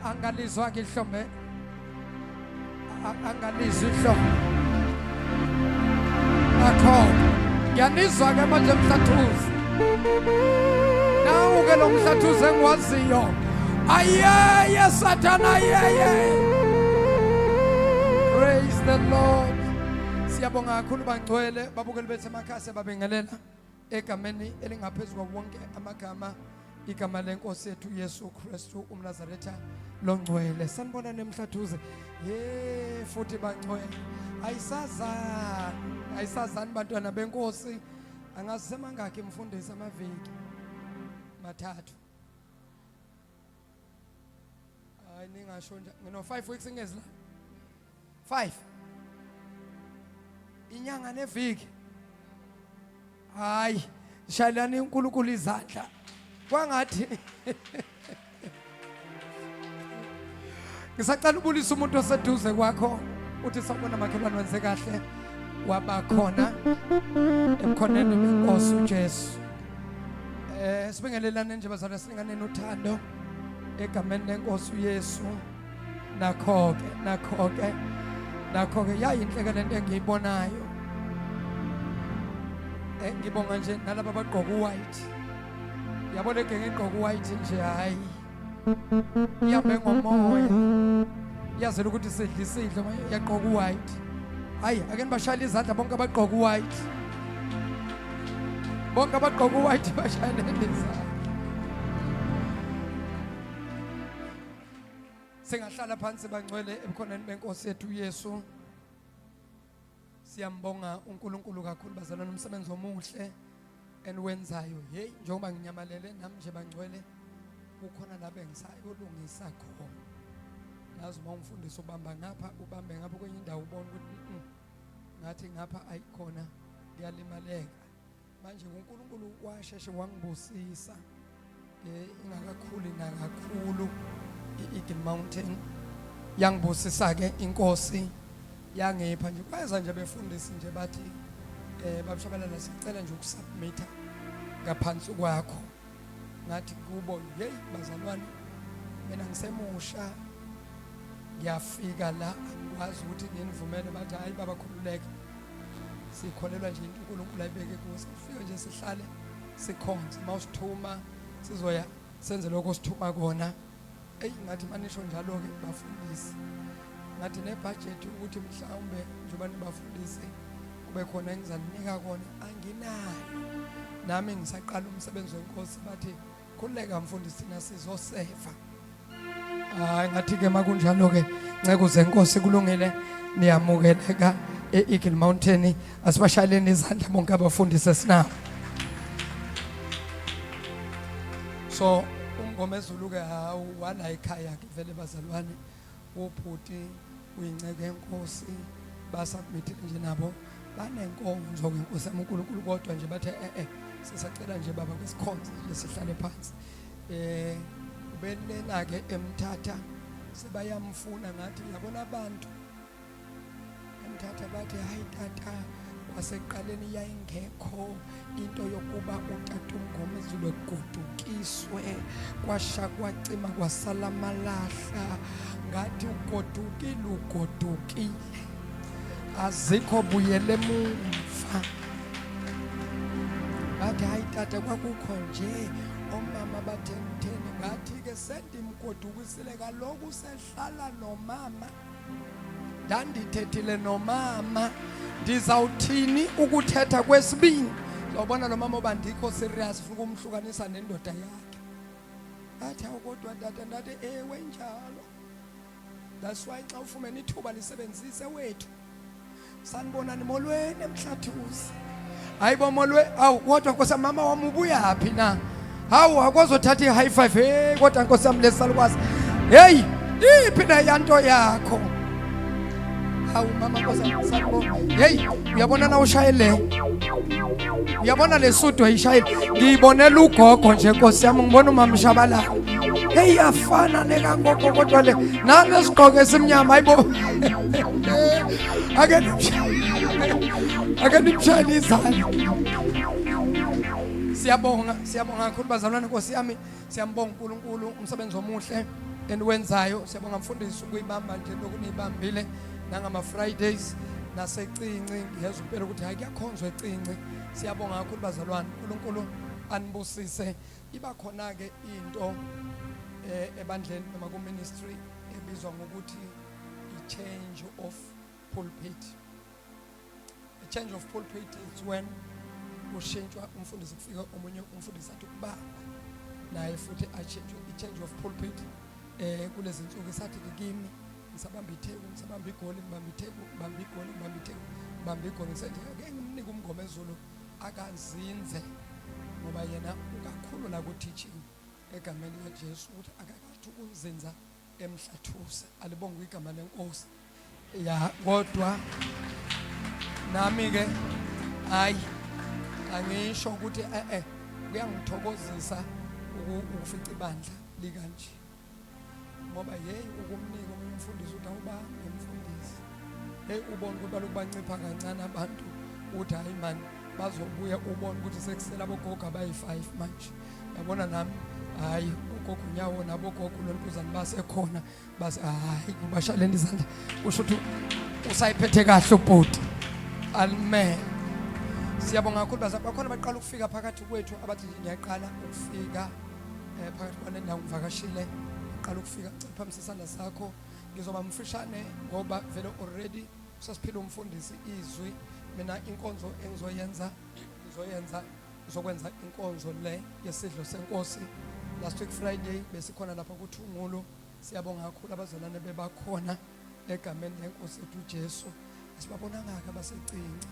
Angalizwa ke ihlombe. Angalizwa ihlombe. Akho. Yanizwa ke manje Mhlathuze. Nawu ke lo Mhlathuze engwaziyo. Ayeye Sathana ayeye. Praise the Lord. Siyabonga kakhulu bangcwele babukeli bethu emakhaya babengelela egameni elingaphezulu wonke amagama igama lenkosi yethu Yesu Kristu umNazaretha longcwele. Sanibona nemhlathuze futhi bangcwele ayisazani bantwana benkosi. Angazi semangaki imfundisi amaviki mathathu. Hayi ningasho nje ngino 5 weeks ingezila 5 inyanga neviki. Hayi shayelani uNkulunkulu izandla kwangathi ngisacela ubulisa umuntu oseduze kwakho uthi sabona makhelwane wenze kahle wabakhona emkhoneni lenkosi uJesu. Sibingelelane nje bazalwane silinganeni uthando egameni lenkosi uYesu. Nakho ke yayinhleke lento engiyibonayo. Ngibonga nje nalabo abagqoka white. Yabona ngeke ngigqoka white nje hayi. Ihambe ngomoya. Yazela ukuthi sidlisidlo yagqoka white. Hayi ake nibashayela izandla bonke abagqoka white. Bonke abagqoka white bashayela izandla. Singahlala phansi bangcwele emkhoneni benkosi yethu uYesu. Siyambonga uNkulunkulu kakhulu bazalwane umsebenzi omuhle eniwenzayo. Hey njengoba nginyamalele nami nje bangcwele kukhona la bengisayolungisa khona. Nazi uma umfundisi ubamba ngapha ubambe ngapha kwenye indawo ubona ukuthi ngathi ngapha ayikhona ngiyalimaleka. Manje uNkulunkulu washeshe wangibusisa ingakakhulu nakakhulu iEagle Mountain yangibusisa ke inkosi yangipha nje kweza nje befundisi nje bathi babashabalala sicela nje ukusubmit ngaphansi kwakho. Ngathi kubo hey bazalwane mina ngisemusha ngiyafika la angikwazi ukuthi nginivumele bathi hayi baba khululeka sikholelwa nje uNkulunkulu ayibeke kuze sifike nje sihlale sikhonze mawusithuma sizoya senze lokho sithuma kona. Ngathi manisho njalo ke bafundisi ngathi nebudget ukuthi mhlawumbe njengoba nibafundisi kube khona engizaninika kona anginayo. Nami ngisaqala umsebenzi wenkosi bathi khuleka mfundisi thina sizoseva. Hayi ngathi ke makunjalo ke nceke zenkosi kulungile niyamukeleka eEagle Mountain. Asibashayeleni izandla bonke abafundisi esinawo. So ngoma ezulu ke hawu wala ekhaya ke vele bazalwane ubhuti uyinceke enkosi basubmit nje nabo banenkonzo ngenkosi uNkulunkulu kodwa nje bathe sisacela nje baba kwesikhonzo nje sihlale phansi. Ubelela ke eMthatha sebayamfuna ngathi yabona abantu eMthatha bathi hayi tata waseqaleni yayingekho into yokuba utata uNgoma ezulu egodukiswe kwasha kwacima kwasala malahla ngathi ugodukile azikho buyele emuva. Bathi hayi tata kwakukho nje omama batheni ngathi ke sendimgodukisile kaloku sehlala nomama ndandithethile nomama ndizawuthini ukuthetha kwesibini. Uzobona lo mama obandikho serious ufuna ukumhlukanisa nendoda yakhe. Athi kodwa tata ndathi ewe njalo. That's why xa ufumene ithuba lisebenzise wethu sanibonani molweni emhlathuze. Hayibo molwe awu kodwa nkosi mama wami ubuya yaphi na? Hawu akwazothatha ihigh five hey kodwa nkosi yami lesalukwazi. Hey iphi na yanto yakho? Hawu mama nkosi sanibona. Hey uyabona na ushayele. Uyabona lesudo ayishayile. Ngiyibonela ugogo nje nkosi yami ngibona umama Shabalala. Hey afana nekangogo kodwa le nani sigqoke esimnyama hayibo. Ake nimshayele izandla. Siyabonga kakhulu bazalwane nkosi yami. Siyambonga uNkulunkulu umsebenzi omuhle eniwenzayo. Siyabonga mfundisi ukuyibamba nje lokunibambile nangama Fridays nasecinci. Ngiyeza impela ukuthi hayi kuyakhonzwa ecinci. Siyabonga kakhulu bazalwane. uNkulunkulu anibusise. Iba khona ke into ebandleni noma ku ministry ebizwa ngokuthi i-change of pulpit. A change of pulpit is when ushintshwa umfundisi kufika omunye umfundisi athi ukubamba naye futhi achange. I-change of pulpit kulezi insuku sathi kimi ngisabamba itheku, ngisabamba igoli, ngibamba itheku, ngibamba igoli, ngibamba itheku, ngibamba igoli. Ngisethi ake ngimnike umngoma ezulu akazinze ngoba yena ukakhulu la ku teaching egameni likaJesu ukuthi akakathi ukunzinza emhlathuse. Alibonge igama lenkosi. Ya kodwa nami ke hayi angisho ukuthi kuyangithokozisa ukufica ibandla likanje ngoba ukumnika omunye umfundisi ukuthi awubambe umfundisi. Ubone ukuthi baloku bancipha kancane abantu ukuthi hayi man bazobuya ubone ukuthi sekusela abogogo abayi5 manje. Yabona nami hayi ugogo Nyawo nabogogo loNtuzana basekhona base hayi kubashaleni izandla kusho ukuthi usayiphethe kahle ubhuti. Amen. Siyabonga kakhulu bakhona baqala ukufika phakathi kwethu abathi ngiyaqala ukufika phakathi kwanendawo ngivakashile qala ukufika phambi sesandla sakho. Ngizoba mfishane ngoba vele already sasiphila umfundisi izwi. Mina inkonzo engizoyenza ngizokwenza inkonzo le yesidlo senkosi last week Friday besikhona lapha kuThungulu. Siyabonga kakhulu abazalwane bebakhona egameni lenkosi ethu uJesu. Sibabonanga ke abasecinci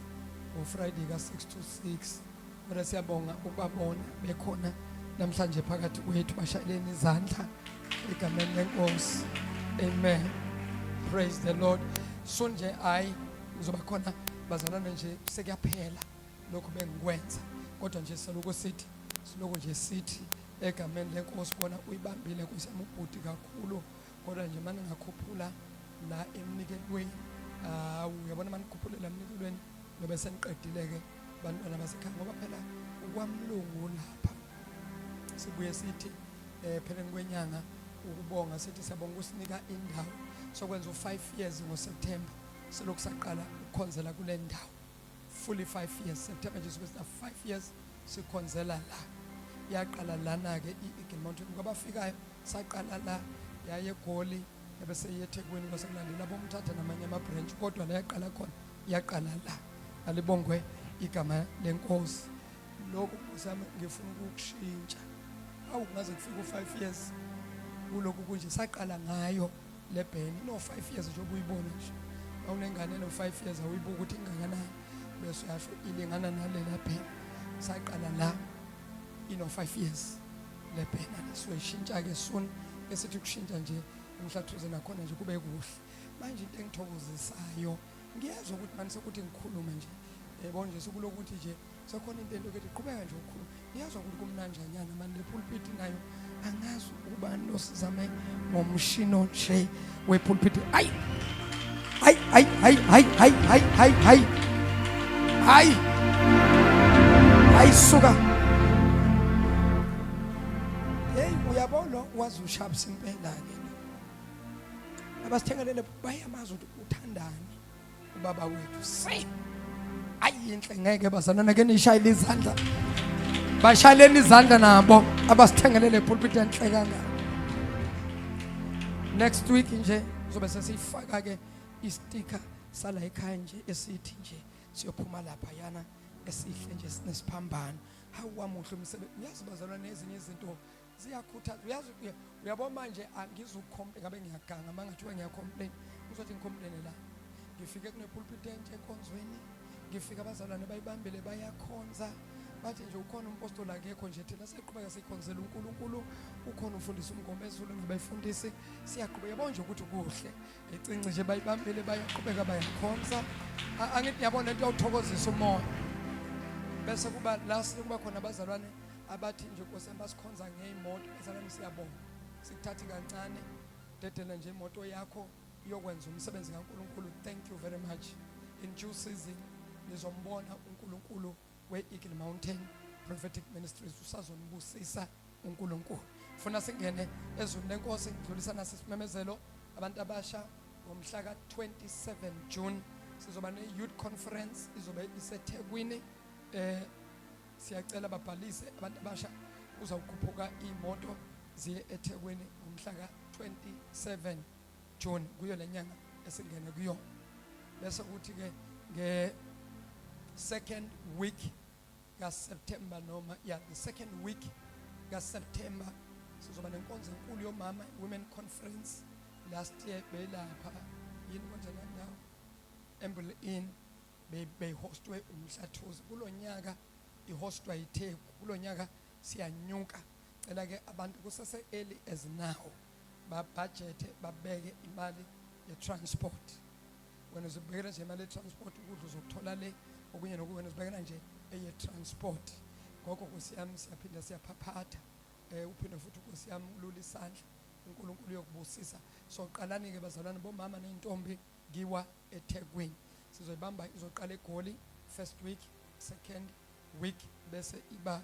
ngo Friday ka 6 to 6. Kodwa siyabonga ukubabona bekhona namhlanje phakathi kwethu. Bashayeleni izandla egameni lenkosi. Amen. Praise the Lord. Sonje ngizoba khona bazalwane nje sekuyaphela lokho bengikwenza kodwa nje siloko nje sithi egameni lenkosi bona uyibambile Nkosi yami ubhuti kakhulu kodwa nje manje ngakhuphula la emnikelweni. Uyabona manje ngikhuphula emnikelweni nobe seniqedile ke bantwana basekhaya ngoba phela ukwamlungu lapha sibuye sithi pheleni kwenyanga ukubonga sithi siyabonga ukusinika indawo sokwenza u5 years ngoSeptember. Selokhu saqala ukukhonzela kule ndawo fully 5 years. September nje sokuthi 5 years sikhonzela la. Yaqala lana ke iEagle Mountain kwabafikayo saqala la yaye eGoli bese yeThekwini bese kulandela bomthatha namanye ama branch kodwa la yaqala khona yaqala la. Alibongwe igama lenkosi. Lokho kusami ngifuna ukukushintsha. Awungaze kufika u5 years kuloko kunje saqala ngayo le bheni no 5 years nje ubuyibona nje. Awunengane no 5 years awuyibuka ukuthi ingakanani bese uyasho ilingana nalela bheni. Saqala la ino 5 years le bheni lesishintsha ke soon esithi kushintsha nje umhlathuze nakhona nje kube kuhle. Manje into engithokozisayo ngiyezwa ukuthi manje sekuthi ngikhuluma nje yebo nje sokulokuthi nje sekhona into elokuthi iqhubeka nje ukukhuluma. Ngiyazwa ukuthi kumnanjanyana manje le pulpit nayo angazi ubani losizame ngomshino nje we pulpit. Hayi suka. Uyabona wazi ushabisa impela ke. Abasithengelele bayamazi ukuthi uthandani ubaba wethu. Inhle ngeke bazalana ke nishayile izandla. Bashayeleni izandla nabo abasithengelele pulpit enhle kangaka. Next week nje zobe sesifaka ke isticker sala ekhaya nje esithi nje siyophuma lapha yana esihle nje sinesiphambano. Hawu wamuhle umsebenzi. Uyazi bazalwana nezinye izinto ziyakhuthaza. Uyazi uyabona manje angizukhompla ngabe ngiyaganga mangathiwa ngiyacomplain. Uzothi ngicomplain la. Ngifike kune pulpit enhle ekhonzweni. Ngifika abazalwane bayibambele bayakhonza. Bathi nje ukhona umpostoli akekho nje thina siqhubeka sikhonzela uNkulunkulu. Ukhona umfundisi umngoma ezulu nabayifundisi siyaqhubeka. Yabona nje ukuthi kuhle. Ecinci nje bayibambele bayaqhubeka bayakhonza. Angithi yabona into yawuthokozisa umoya. Bese kuba last kuba khona abazalwane abathi nje Nkosi basikhonza ngeimoto. Bazalwane siyabonga. Sikuthathi kancane dedela nje imoto yakho iyokwenza umsebenzi kaNkulunkulu. Thank you very much. In due season nizombona uNkulunkulu we Eagle Mountain Prophetic Ministries usazonibusisa uNkulunkulu. Funa singene ezweni lenkosi ngidlulisa nasesimemezelo abantu abasha ngomhla ka-27 June sizoba ne-youth conference izobe iseThekwini. Siyacela babhalise abantu abasha uzawukhuphuka imoto ziye eThekwini ngomhla ka-27 June kuyo lenyanga esingene kuyo. Bese kuthi ke nge-second week kaSeptember noma the second week kaSeptember sizoba nenkonzo enkulu yomama women conference. Last year belapha yini konjena ndawo Emble Inn behostwe uMhlathuze. Kulonyaka ihostwa yiTheku. Kulonyaka siyanyuka. Cela ke abantu kusase early as now ba budget babeke imali ye transport. Wena uzibekela nje imali ye transport ukudla uzokuthola le okunye nokuwena uzibekela nje eye transport. Ngoko kusiyami siyaphinda siyaphaphatha. Uphinde futhi kusiyami ulula isandla. uNkulunkulu yokubusisa. So qalani ke bazalwane bomama nentombi giwa eThekwini. Sizoyibamba izoqala eGoli first week, second week bese iba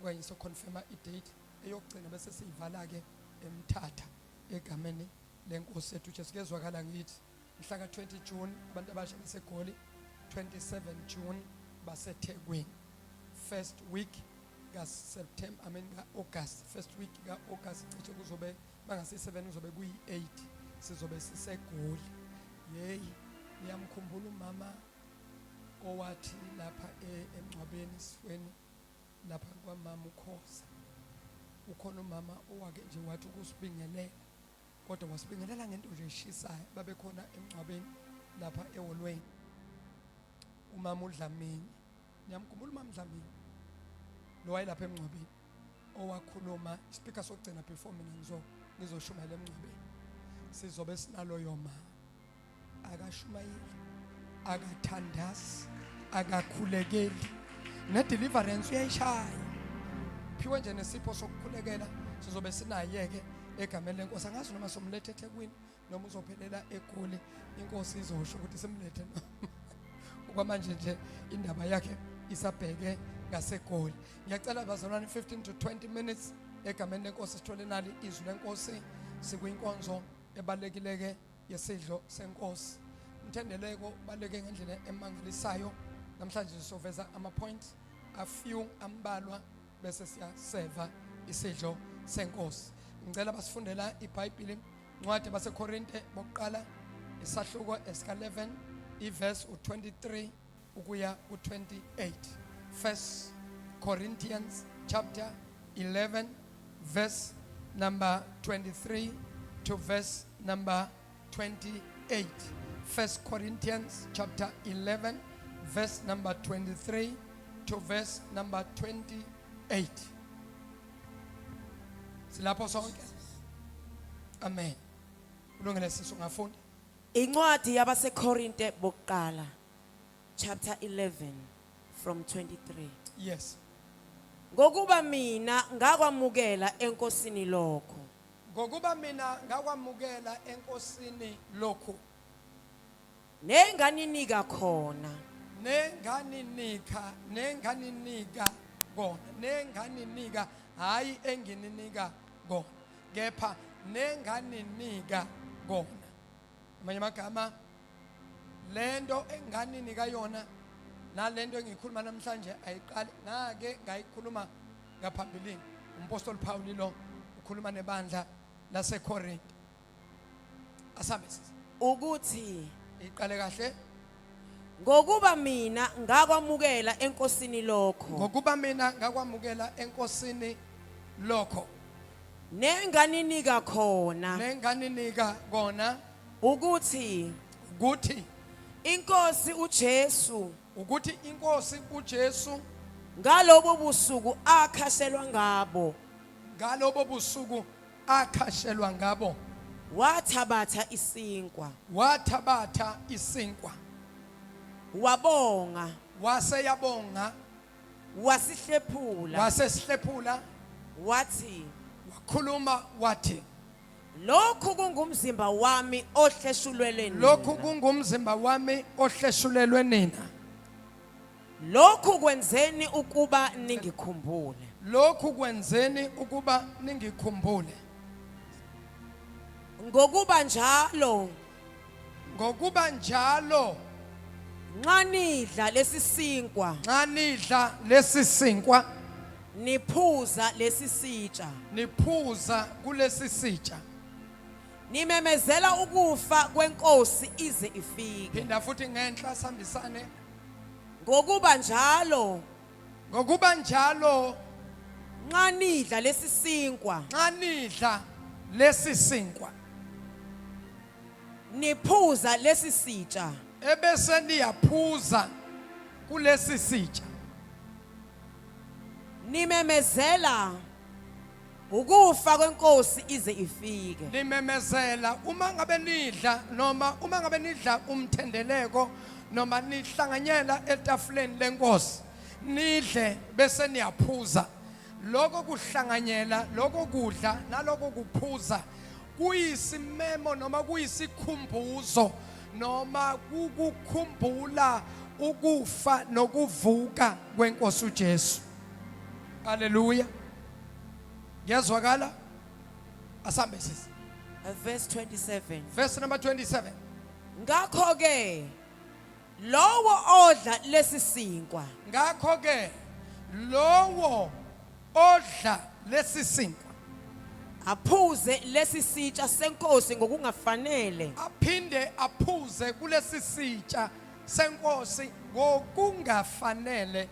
kwenye so confirm i-date eyokugcina bese siyivala ke eMthatha egameni lenkosi ethu sikezwakala ngithi mhla ka-20 June abantu abasha baseGoli, 27 June baseThekwini. First week kaSeptember ka-August, first week ka-August cishe kuzobe bangasi-7 kuzobe kuyi-8 sizobe siseGoli. Yeyi ngiyamkhumbula umama owathi lapha eMngcwabeni Sweni lapha kwaMama uKhoza. Ukhona umama owake nje wathi ukusibingelela kodwa wasibingelela ngento nje eshisayo. Babekhona eMngcwabeni lapha eHolweni umama uDlamini. Ngiyamkhumbula umama uDlamini lo wayelapha eMngcwabeni owakhuluma speaker sokugcina before mina ngizoshumayela eMngcwabeni. Sizobe sinalo yoma akashumayeli, akathandazi, akakhulekeli, ne-deliverance uyayishaya. Phiwe nje nesipho sokukhulekela sizobe sinayeke egameni lenkosi. Angazi noma somlethe eThekwini noma uzophelela eGoli. Inkosi izosho ukuthi simlethe okwamanje nje indaba yakhe isabheke ngaseGoli. Ngiyacela bazalwane 15 to 20 minutes egameni lenkosi sithole nali izwi lenkosi sikuyinkonzo ebalekileke yesidlo senkosi. Umthendeleko baleke ngendlela emangalisayo. Namhlanje sisoveza ama points a few ambalwa bese siyaseva isidlo senkosi. Ngicela basifundela iBhayibheli incwadi baseKorinte bokuqala isahluko esika-11 iverse u23 ukuya ku28. First Corinthians chapter 11 verse number 23 to verse number 28. First Corinthians chapter 11 verse number 23 to verse number 28. Silapho sonke. Amen. Ulungile sisu ngafunda. Incwadi yabaseKorinte bokuqala chapter 11 from 23. Yes. Ngokuba mina ngakwamukela enkosini lokho. Ngokuba mina ngakwamukela enkosini lokho. Nenganinika khona. Nenganinika kona. Nenganinika hayi engininika kona. Kepha nenganinika kona. Amanye amagama lento enganinika yona nalento engikhuluma namhlanje ayiqali ngake ngayikhuluma ngaphambilini. Umpostoli Paul lo ukhuluma nebandla laseKorinte. Asambe Ukuthi iqale kahle. ngokuba mina ngakwamukela enkosini lokho. Ngokuba mina ngakwamukela enkosini lokho. Nenganinika khona. Nenganinika kona. Ukuthi inkosi uJesu ukuthi inkosi uJesu ngalobo busuku akhashelwa ngabo. Ngalobo busuku akhashelwa ngabo. Wathabatha isinkwa. Wathabatha isinkwa. Wabonga. Waseyabonga. Wasihlephula. Wasesihlephula. Wathi. Wakhuluma wathi. Lokhu kungumzimba wami ohleshulelwe nina. Lokhu kungumzimba wami ohleshulelwe nina. Lokhu kwenzeni ukuba ningikhumbule. lokhu kwenzeni ukuba ningikhumbule. ngokuba njalo Ngokuba njalo nxa nidla lesisinkwa nxa nidla lesisinkwa niphuza lesisitsha niphuza kulesi sitsha. nimemezela ukufa kwenkosi ize ifike Phinda futhi ngenhla sambisane. ngokuba njalo Ngokuba njalo nxa nidla lesisinkwa nxa nidla lesisinkwa niphuza lesisitsha ebese niyaphuza kulesi sitsha nimemezela ukufa kwenkosi ize ifike nimemezela uma ngabe nidla noma uma ngabe nidla umthendeleko noma nihlanganyela etafuleni lenkosi nidle bese niyaphuza. Lokho kuhlanganyela lokho kudla naloko kuphuza kuyisimemo noma kuyisikhumbuzo noma kukukhumbula ukufa nokuvuka kwenkosi uJesu. Haleluya. Ngiyazwakala? Asambe sisi. verse 27 Verse number 27. ngakho ke lowo odla lesisinkwa Ngakho ke lowo odla lesisinkwa aphuze lesisitsha senkosi ngokungafanele aphinde aphuze kulesi sitsha senkosi ngokungafanele.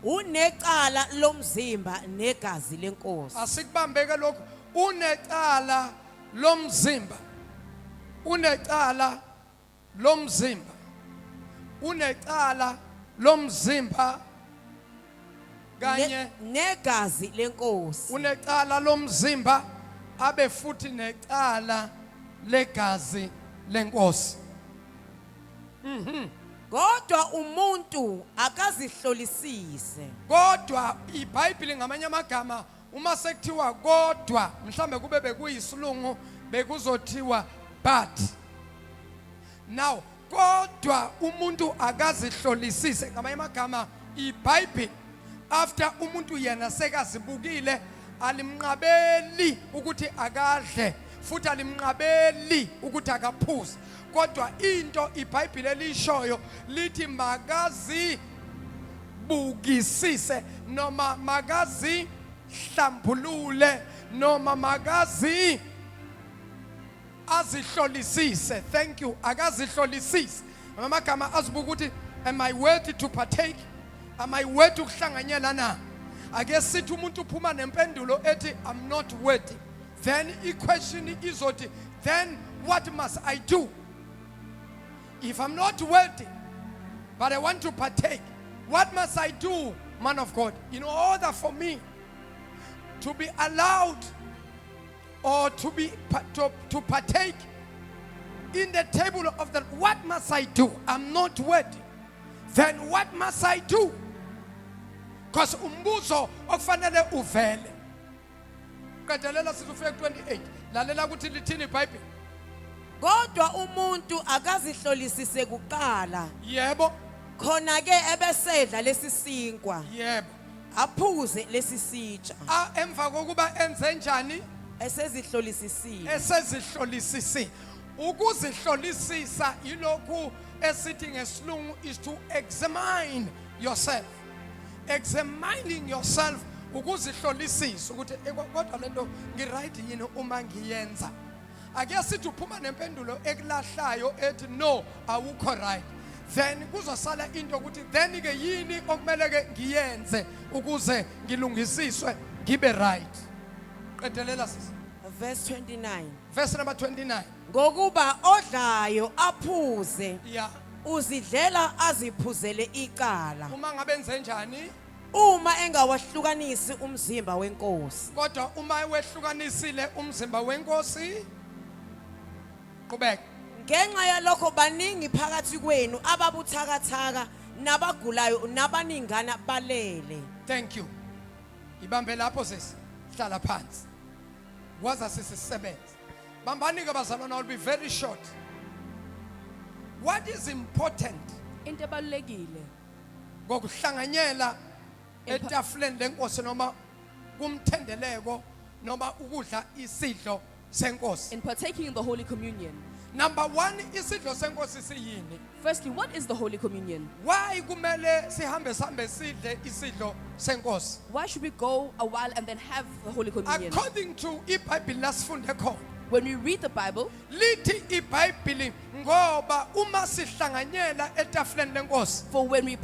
unecala lomzimba negazi lenkosi Asikubambeke lokho. Unecala lomzimba. Unecala lomzimba. Unecala lomzimba kanye negazi lenkosi unecala lomzimba abe futhi necala legazi lenkosi. kodwa umuntu akazihlolisise Kodwa iBhayibheli ngamanye amagama uma sekuthiwa kodwa mhlambe kube bekuyisilungu bekuzothiwa but. Now kodwa umuntu akazihlolisise ngamanye amagama iBhayibheli after umuntu yena sekazibukile alimnqabeli ukuthi akadle futhi alimnqabeli ukuthi akaphuze. Kodwa into iBhayibheli elishoyo lithi magazi bukisise noma magazi hlambulule noma magazi azihlolisise. Thank you. Akazihlolisise amagama azibuka ukuthi am I worthy to partake? Am I worthy ukuhlanganyela na? Ake sithi umuntu uphuma nempendulo ethi I'm not worthy. Then i-question izothi then what must I do? If I'm not worthy but I want to partake, what must I do, man of God, in order for me to be allowed or to partake in the table of the, what must I do? I'm not worthy. Then what must I do? Because umbuzo okufanele uvele. Qedelela sizofika ku28. Lalela ukuthi lithini iBhayibheli. kodwa umuntu akazihlolisise kuqala Yebo, khona ke ebesedla lesisinkwa yebo. aphuze lesisitsha Emva kokuba enze njani? esezihlolisisile Esezihlolisisi. Ukuzihlolisisa ilokhu esithi ngesilungu is to examine yourself. Examining yourself ukuzihlolisisa ukuthi kodwa lento ngiright yini uma ngiyenza. Ake sithi uphuma nempendulo ekulahlayo ethi no awukho right. Then kuzosala into ukuthi then ke yini okumele ke ngiyenze ukuze ngilungisiswe ngibe right. Qedelela sisi. verse 29 Verse number 29. ngokuba odlayo aphuze Yeah. uzidlela aziphuzele icala Uma ngabe enze njani? uma engawahlukanisi umzimba wenkosi Kodwa uma wehlukanisile umzimba wenkosi qhubeka. ngenxa yalokho baningi phakathi kwenu ababuthakathaka nabagulayo nabaningana balele Thank you. Ibambe lapho sisi. Hlala phansi. Waza sisisebenza. Bambani ke bazalwana, will be very short. What is important into ebalulekile ngokuhlanganyela etafuleni lenkosi noma kumthendeleko noma ukudla isidlo senkosi. in partaking in the Holy Communion. Number 1, isidlo senkosi siyini? Firstly, what is the Holy Communion? Why kumele sihambe sidle isidlo senkosi? Why should we go a while and then have the Holy Communion? According to iBhayibheli lasifunde khona, When we read the Bible, lithi iBhayibheli ngoba uma sihlanganyela etafuleni lenkosi for when we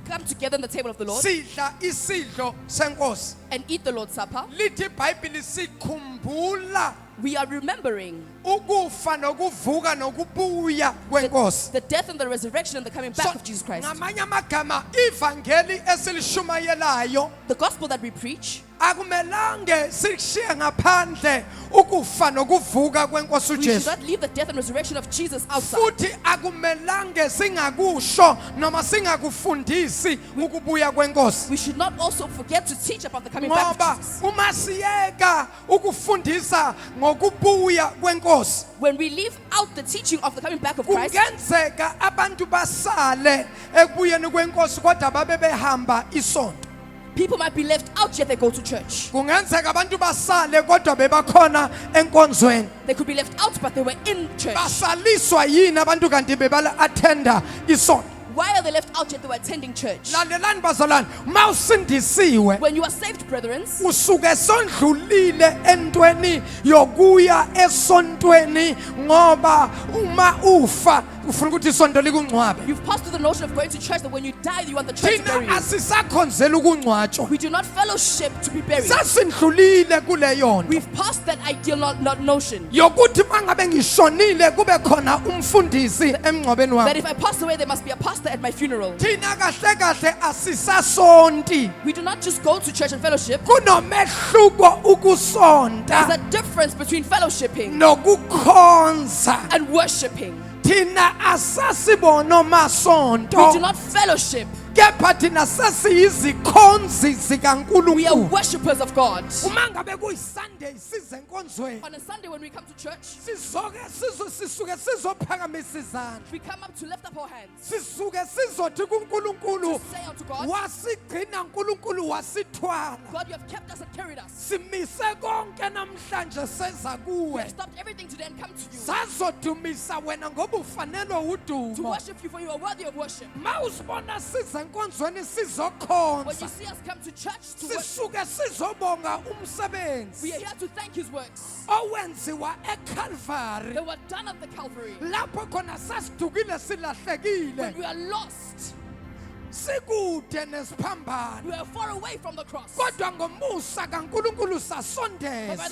come together on the table of the Lord sidla isidlo senkosi, and eat the Lord's Supper, lithi iBhayibheli sikhumbula we are remembering ukufa nokuvuka nokubuya kwenkosi. the death and the resurrection and the coming back of Jesus Christ. Ngamanye amagama ivangeli esilishumayelayo The gospel that we preach, akumelange sikushiye ngaphandle ukufa nokuvuka kwenkosi we should uJesu. not leave the death and resurrection of Jesus outside. Futhi akumelange singakusho noma singakufundisi ukubuya kwenkosi. We should not also forget to teach about the coming back Ngoba of Jesus. uma siyeka ukufundisa ngokubuya kwenkosi, When we leave out the teaching of the coming back of Christ, kungenzeka abantu basale ekubuyeni kwenkosi kodwa babe behamba isonto. people might be left out yet they go to church. Kungenzeka abantu basale kodwa bebakhona enkonzweni. They could be left out but they were in church. Basaliswa yini abantu kanti bebala attenda isonto? Why are they left out yet they were attending church? Lalelani bazalwane, mawusindisiwe When you are saved, brethren, usuke sondlulile entweni yokuya esontweni ngoba uma ufa ufuna ukuthi isonto likungcwabe. you've passed through the notion of going to church that when you die you want the church to bury Thina you. asisakhonzela ukungcwatshwa. We do not fellowship to be buried. Sasindlulile kuleyo nto We've passed that ideal notion yokuthi mangabe ngishonile kube khona umfundisi emngcwabeni that wami. if I pass away there must be a pastor at my funeral. Thina kahle kahle asisasonti. We do not just go to church and fellowship. Kunomehluko There's ukusonta a difference between fellowshipping nokukhonza. and worshipping. Thina asasibona We do masonto not fellowship. kepha thina sesiyizikhonzi We are zikaNkulunkulu. worshippers of God. Uma ngabe kuyiSunday size enkonzweni On a Sunday when we come to church, sisuke sizophakamisa izandla. we come up to lift up our hands, Sisuke sizothi kuNkulunkulu to say unto God, wasigcina uNkulunkulu wasithwala. God, you have kept us and carried us. Simise konke namhlanje seza We kuwe. have stopped everything today and come to you Sazodumisa wena ngoba ufanelwe to udumo. worship you, for you are worthy of worship. Mawusibona size enkonzweni When you sizokhonza. see us come to church to worship, Sisuke sizobonga we umsebenzi are here to thank His works. owenziwa eCalvary. They were done at the Calvary. Lapho khona sasidukile When silahlekile. we are lost, Sikude we nesiphambano. are far away from the cross. Kodwa ngomusa kaNkulunkulu But by the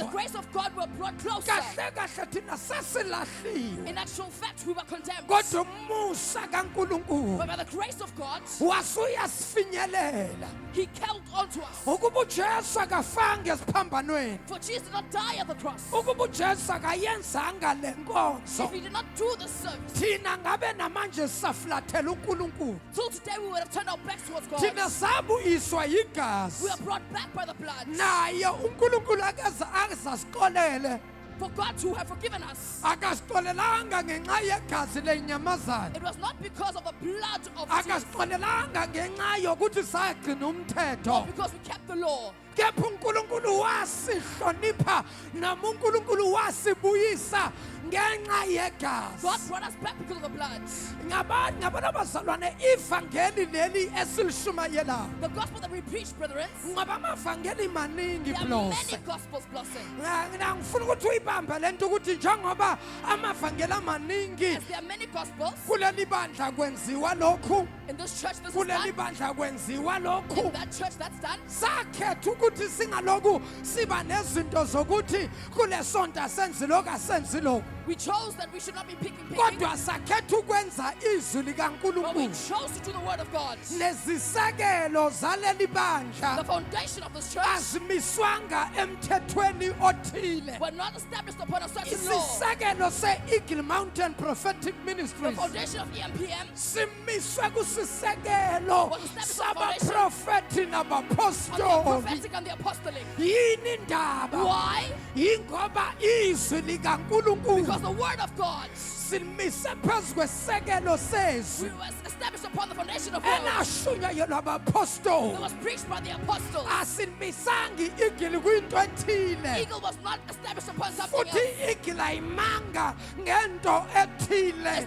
sasondezwa. grace of God, we are brought closer. Kahle kahle thina sasilahliwe. In actual fact, we were condemned. Kodwa umusa kaNkulunkulu But by the grace of God, wasuyasifinyelela. He held on to us. Ukuba uJesu akafanga esiphambanweni. For Jesus did not die at the cross. Ukuba uJesu akayenzanga le nkonzo. If He did not do the service, Thina ngabe namanje sisaflathela uNkulunkulu. till today we would have turned our backs towards God. Thina sabuyiswa yigazi. We are brought back by the blood. Naye uNkulunkulu akazasikolele. For God to have forgiven us, Akasikolelanga ngenxa yegazi lenyamazana. it was not because of the blood of Jesus, Akasikolelanga ngenxa yokuthi sagcina or umthetho. because we kept the law. Kepha uNkulunkulu wasihlonipha noma uNkulunkulu wasibuyisa ngenxa yegazi. God brought us back because of the blood. Ngabona bazalwane ivangeli leli esilishumayelayo. The gospel that we preach, brethren, Ngoba amavangeli maningi there are blose. many gospels blossom. Ngifuna ukuthi uyibambe lento ukuthi njengoba amavangeli amaningi As there are many gospels, kuleli bandla kwenziwa lokhu, in this church this is kuleli done, bandla kwenziwa in lokhu. that church that's done. Sakhetha ukuthi singaloku siba nezinto zokuthi kule sonto asenzi lokhu asenzi lokhu. We chose that we should not be picking. Kodwa sakhetha ukwenza izwi But we likaNkulunkulu. chose to do the word of God. Nezisekelo zaleli The bandla foundation of this church azimiswanga emthethweni othile. were not established upon a certain law. Isisekelo se-Eagle Mountain Prophetic The Ministries foundation of EMPM simiswe kusisekelo was established on the sabaprofethi on the nabapostoli. prophetic and the apostolic. Yini indaba? Why? Yingoba izwi likaNkulunkulu Because the word of God simise phezu kwesekelo sezwi We were established upon the foundation of words elashunyayelwa that abapostoli was preached by the apostles. asimisangi igili kwinto ethile Eagle was not established upon something futhi else. igili ayimanga ngento ethile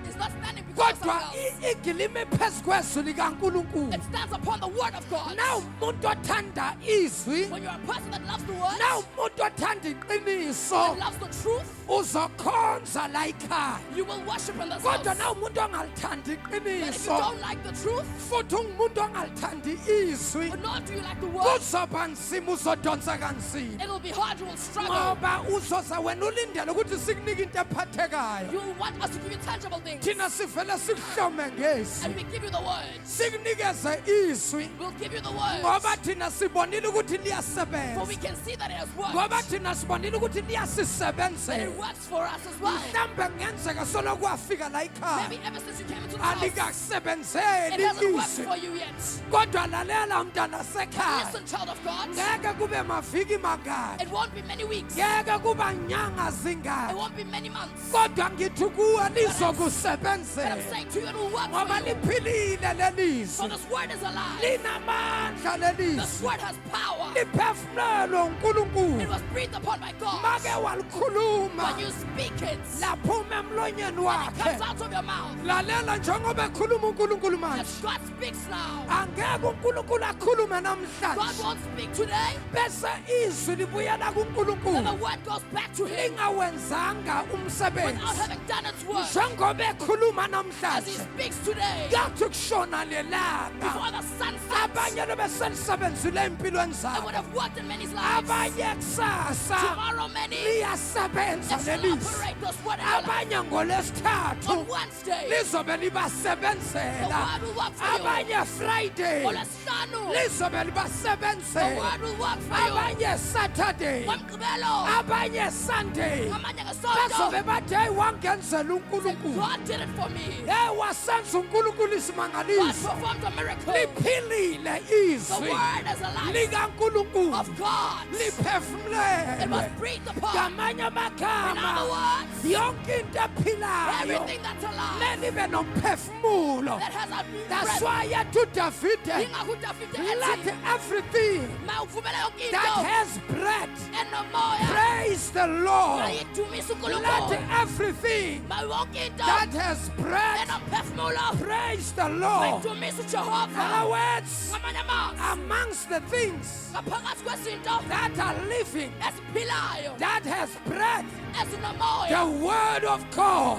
It's not standing because of kodwa something else. igili ime phezu kwezwi likankulunkulu It stands upon the word of God. na umuntu othanda izwi When you're a person that loves the word, na umuntu othanda iqiniso that loves the truth, uzokhonza la ekhaya you will worship in this kodwa house. na umuntu ongalithandi But if you iqiniso don't like the truth, futhi ungumuntu ongalithandi izwi or nor do you like the word, kuzoba nzima uzodonsa kanzima it will be hard, you will struggle. ngoba uzoza wena ulindele ukuthi sikunike into ephathekayo You will want us to give you tangible things. thina sivele sikuhlome ngezwi And we give you the word. sikunikeze izwi We'll give you the word. ngoba thina sibonile ukuthi For we liyasebenza can see that it has worked. ngoba thina sibonile ukuthi That liyasisebenzela it works for us as well. mhlawumbe kungenzeka solo kwafika la ekhaya Maybe ever since you came into the house, it alikakusebenzeli hasn't worked izwi for you yet. kodwa lalela mntana sekhaya Listen, child of God, ngeke kube maviki mangaki it won't be many weeks. ngeke kuba nyanga It zingaki won't be many months. kodwa ngithi kuwe But I'm lizokusebenzela saying to you, it will work ngoba for you. liphilile For lelizwi this word is alive. linamandla This lelizwi word has power. liphefumulelwe It unkulunkulu was breathed upon by God. make walikhuluma When you speak it, laphuma emlonyeni it comes wakhe out of your mouth. lalela njengoba ekhuluma unkulunkulu manje As God speaks now, angeke unkulunkulu akhulume God namhlanje won't speak today, bese izwi libuyela then the kunkulunkulu word goes back to Him lingawenzanga without umsebenzi having done its work. njengoba ekhuluma As He namhlanje speaks today, yathi kushona lelanga before the sun sets, abanye bebeselisebenzile empilweni it zabo would have worked in many lives. abanye kusasa Tomorrow, many liyasebenza shall lelizwi operate this word in your life. abanye ngolesithathu On Wednesday, lizobe the libasebenzela word will work for you. abanye friday OLwesihlanu, lizobe the libasebenzela word will work for you. abanye saturday ngoMgqibelo, abanye sunday ngamanye bazobe ngesonto, bathi heyi wangenzela say, unkulunkulu God did it for me. heyi wasenza unkulunkulu God isimangaliso performed a miracle. liphilile The izwi word is alive likankulunkulu of God. It liphefumulelwe was breathed upon. ngamanye In other amagama words, yonke into ephilayo everything that's alive, melibe nomphefumulo that has a that's breath. why yethu udavide Yingakho uDavide let ethi, everything mawuvumela yonke that into has breath enomoya, praise the lord mayidumisa let uNkulunkulu. everything Mawonke into that has breath enomphefumulo, praise the lord mayidumisa in uJehova. other words Ngamanye amazwi, amongst the things ngaphakathi kwezinto that are living eziphilayo, that has breath ezinomoya, the word of God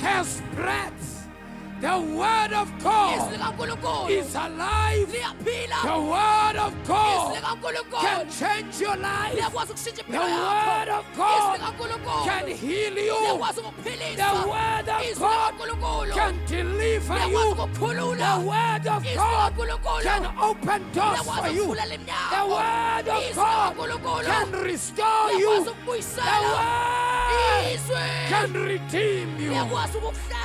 has breath. The word of izwi God likaNkulunkulu is alive. liyaphila, The word of izwi God likaNkulunkulu can change your life. liyakwazi ukushintsha The impilo word yakho, of izwi God likaNkulunkulu can heal you. liyakwazi The ukuphilisa, word of izwi God likaNkulunkulu can deliver liyakwazi you. ukukhulula, The word of izwi God likaNkulunkulu can open doors for liyakwazi you. ukuvulela The iminyango, word of izwi God likaNkulunkulu can restore liyakwazi you. The ukubuyisela, word izwi can redeem you. liyakwazi ukukuhlenga.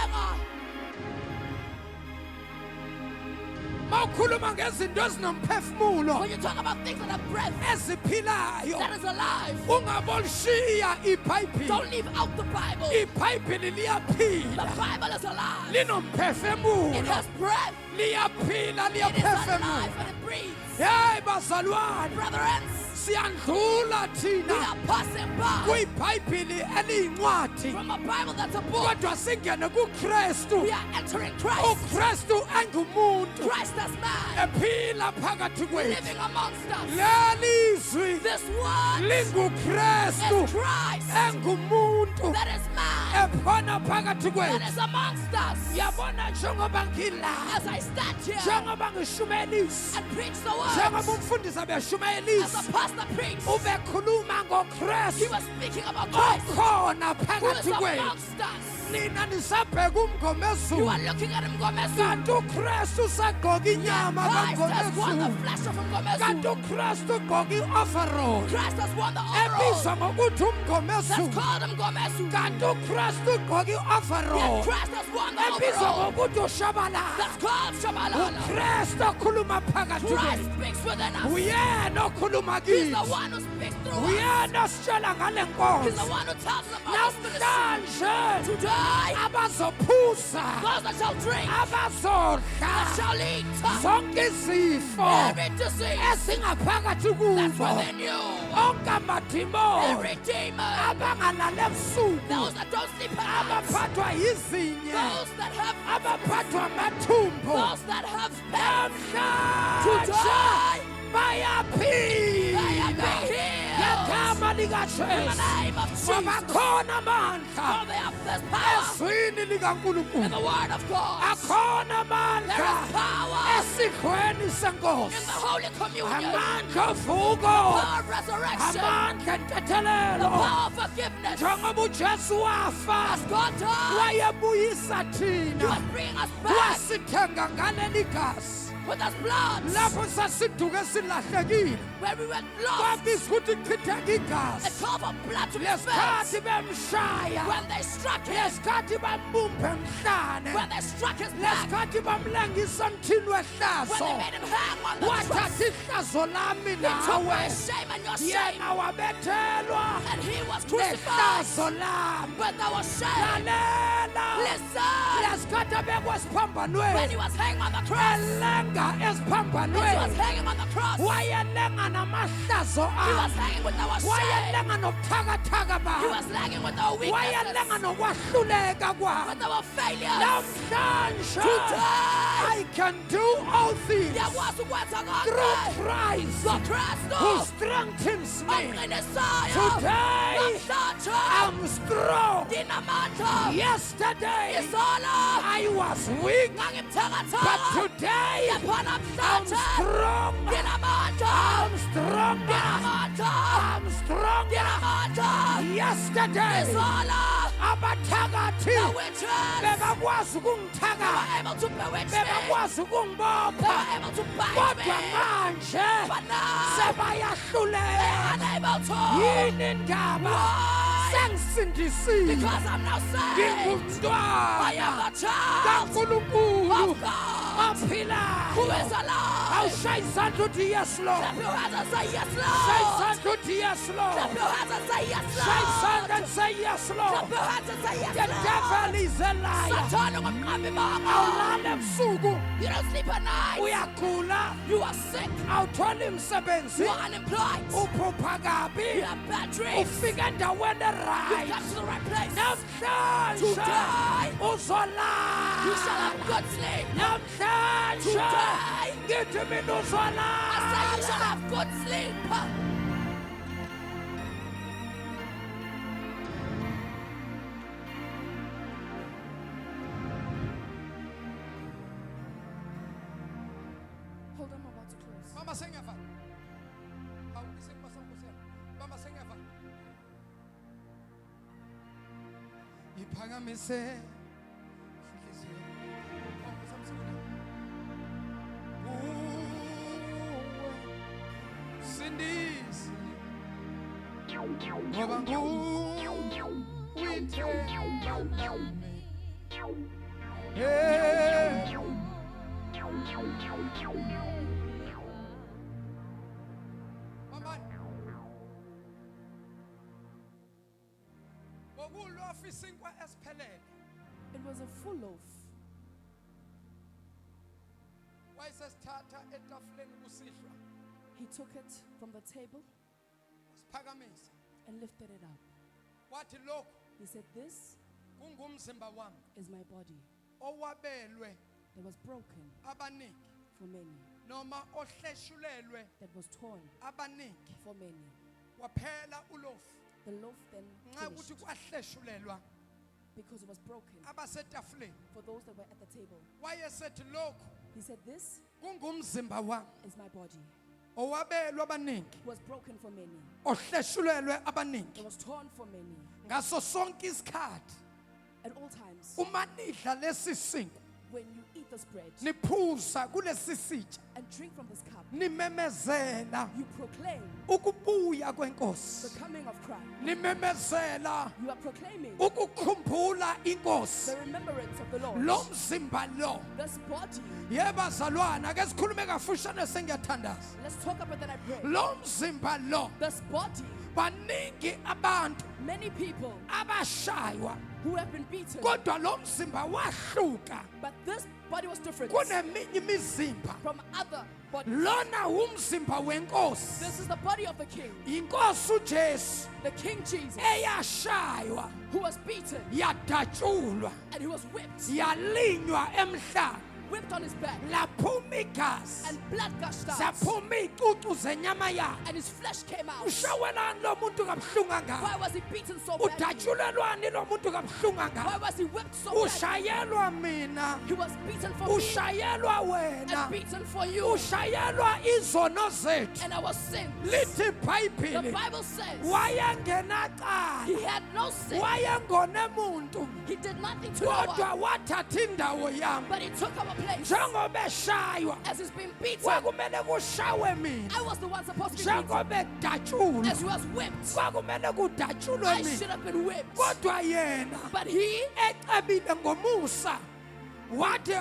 Mawukhuluma ngezinto ezinomphefumulo When you talk about things that are breath, eziphilayo that is alive, ungabolishiya ibhayibhili don't leave out the Bible. ibhayibhili The liyaphila Bible is alive. It linomphefumulo has breath. liyaphila It is alive liyaphefumula and it breathes. heyi bazalwane Brethren, siyandlula we thina are passing by kwibhayibhili eliyincwadi from a Bible that's a book. kodwa singene kukristu We are entering Christ. ukristu engumuntu Christ as man, ephila phakathi kwethu living amongst us. lelizwi This word lingukristu is Christ. engumuntu That is man. ephona phakathi That kwethu is amongst us. yabona njengoba ngila As I stand here njengoba ngishumayelisa and preach the njengoba word, umfundisi as abeshumayelisa the pastor preached, ubekhuluma he ngokristu was speaking about Christ, okhona who is phakathi kwethu amongst us. nina nisabheka You umngomezulu are looking at him, Gomesu. kanti ukristu usagqoka inyama Christ has won the kangomezulu flesh of kanti Gomesu. ukristu ugqoka i-overall Christ has won the ebizwa overall. ngokuthi Let's umngomezulu call him Gomesu. kanti ukristu ugqoka i-overall Yet Christ has won the ebizwa overall. ngokuthi ushabalala Let's call Shabalala. ukristu okhuluma phakathi Christ kwethu speaks within us. uyena okhuluma He's the kithi one who speaks to through us. uyena sitshela ngale He's nkonzo the one who tells us about this ministry. namhlanje Today, abazophuza those that shall drink, abazodla that shall eat, zonke izifo every disease ezingaphakathi that's kubo within you, onke amadimoni every demon, abangalali ebusuku those that don't sleep at night, abaphathwa yizinye those that have, abaphathwa amathumbu those that have pains, namhlanje today, bayaphila they are being healed. ngegama In the likajesu name of Jesus, ngoba khona amandla for they have this power ezwini in likankulunkulu the word of God. akhona There amandla is power esidlweni in senkosi the Holy Communion, amandla ovuko power of resurrection, amandla the entethelelo power of forgiveness. njengoba ujesu wafa As God died, wayebuyisa He thina was bringing us back wasithenga ngaleli gazi with His blood. lapho sasiduke silahlekile Where we were lost, kwabisa ukuthi chitheka a igazi call for blood to be lesikhathi spilled. bemshaya When they struck him, lesikhathi bambumbe emhlane when they struck his back, lesikhathi bamlengisa emthini when wehlazo they made him hang on the cross, wathatha ihlazo lami He took my nawe shame and your shame, yena wabethelwa and He was crucified nehlazo lami with our shame. lalela Listen, lesikhathi abekwa when esiphambanweni He was hanging on the cross, elenga when He was esiphambanweni hanging on the cross, wayelenga namahlazo He was ami hanging with our shame. wayelenga nobuthakathaka He bami was hanging with our weaknesses, wayelenga nokwahluleka kwami with our failures. namhlanje Today, I can do all things ndiyakwazi ukwenza through konke Christ ngoKristu who strengthens me. omqinisayo. Today, Namhlanje I'm strong. ndinamandla. Yesterday, Izolo I was weak, but ngangibuthakathaka, today, kepha I'm namhlanje strong. ndinamandla. I'm strong. Ndinamandla. I'm strong. Ndinamandla. Yesterday, Izolo abathakathi the witches bebakwazi were ukungithaka, able to bewitch me. bebakwazi They ukungibopha, were able to bind kodwa me. manje But now sebayahluleka. they are unable to. Yini indaba? Why? Sengisindisile. Because I'm now saved. I Ngingumntwana am a child kaNkulunkulu of God who ophilayo. is alive. Awushaya izandla uthi yes Lord. Clap your hands and say yes, Shaya Lord. izandla uthi yes Clap Lord. your hands and say yes, Shaya izandla Lord. and say yes Clap Lord. your hands and say yes, The devil Lord. is a liar. Satan ungumqambi bakho. Awulali ebusuku You don't sleep at night. uyagula You are sick. awutholi umsebenzi You are unemployed. uphupha You kabi have bad dreams. ufika endaweni You right come to the right place. namhlanje Today, you uzolala shall have good sleep. namhlanje Today, ngithi mina I say you shall uzolala have good sleep. Hold on, I'm about to close. mama sengiyafa awukisekubasangosiyana mama sengiyafa iphakamise inhliziyo sindisi ngoba nguwithemba lami hey Mamani. Bokulo isinkwa esiphelele. It was a full loaf. Wayesesithatha etafuleni kusihlwa. He took it from the table Siphakamisa. and lifted it up. Wathi lokho He said, "This kungumzimba wami is my body owabelwe that was broken abaningi for many, noma ohleshulelwe that was torn abaningi. for many." Waphela ulofu. The loaf then Nxa ukuthi finished kwahleshulelwa because it was broken abasetafuleni. for those that were at the table. Wayesethi lokho He said, "This kungumzimba wami is my body owabelwe abaningi was broken for many, ohleshulelwe abaningi. that was torn for many." Ngaso sonke isikhathi At all times, uma nidla lesi sinkwa when you eat this bread niphuza kulesi sitsha and drink from this cup, nimemezela you proclaim ukubuya kwenkosi the coming of Christ. nimemezela You are proclaiming ukukhumbula inkosi the remembrance of the Lord. lo mzimba lo This body, yebazalwana ke sikhulume kafushane sengiyathandaza let's talk about that. I pray. lo mzimba lo This body baningi abantu Many people abashaywa who have been beaten, kodwa lo mzimba wahluka but this body was different kuneminye imizimba. from other bodies. Lona umzimba wenkosi, This is the body of the King, inkosi uJesu the King Jesus, eyashaywa, who was beaten yadatshulwa, and who was whipped, yalinywa emhlane, whipped on his back, laphuma igazi, and blood gushed out, zaphuma izicucu zenyama yakhe. and his flesh came out. Ushawelani lo muntu kabuhlungu Why kangaka? was he beaten so badly? Udatshulelwani lo muntu kabuhlungu Why kangaka? was he whipped so badly? Ushayelwa mina, He was beaten for me ushayelwa wena, and beaten for you, ushayelwa izono zethu. and our sins. Lithi The iBhayibheli, Bible says wayengenacala, he had no sin. wayengone muntu, He did nothing to no kodwa one, wathatha indawo yami. but he took our place. Njengoba eshaywa, As he's been beaten, kwakumele kushawe mina. I was the one supposed to be beaten. Njengoba edatshulwa, As he was whipped, kwakumele kudatshulwe I mina. should have been whipped. Kodwa yena But he ecebile ngomusa wathi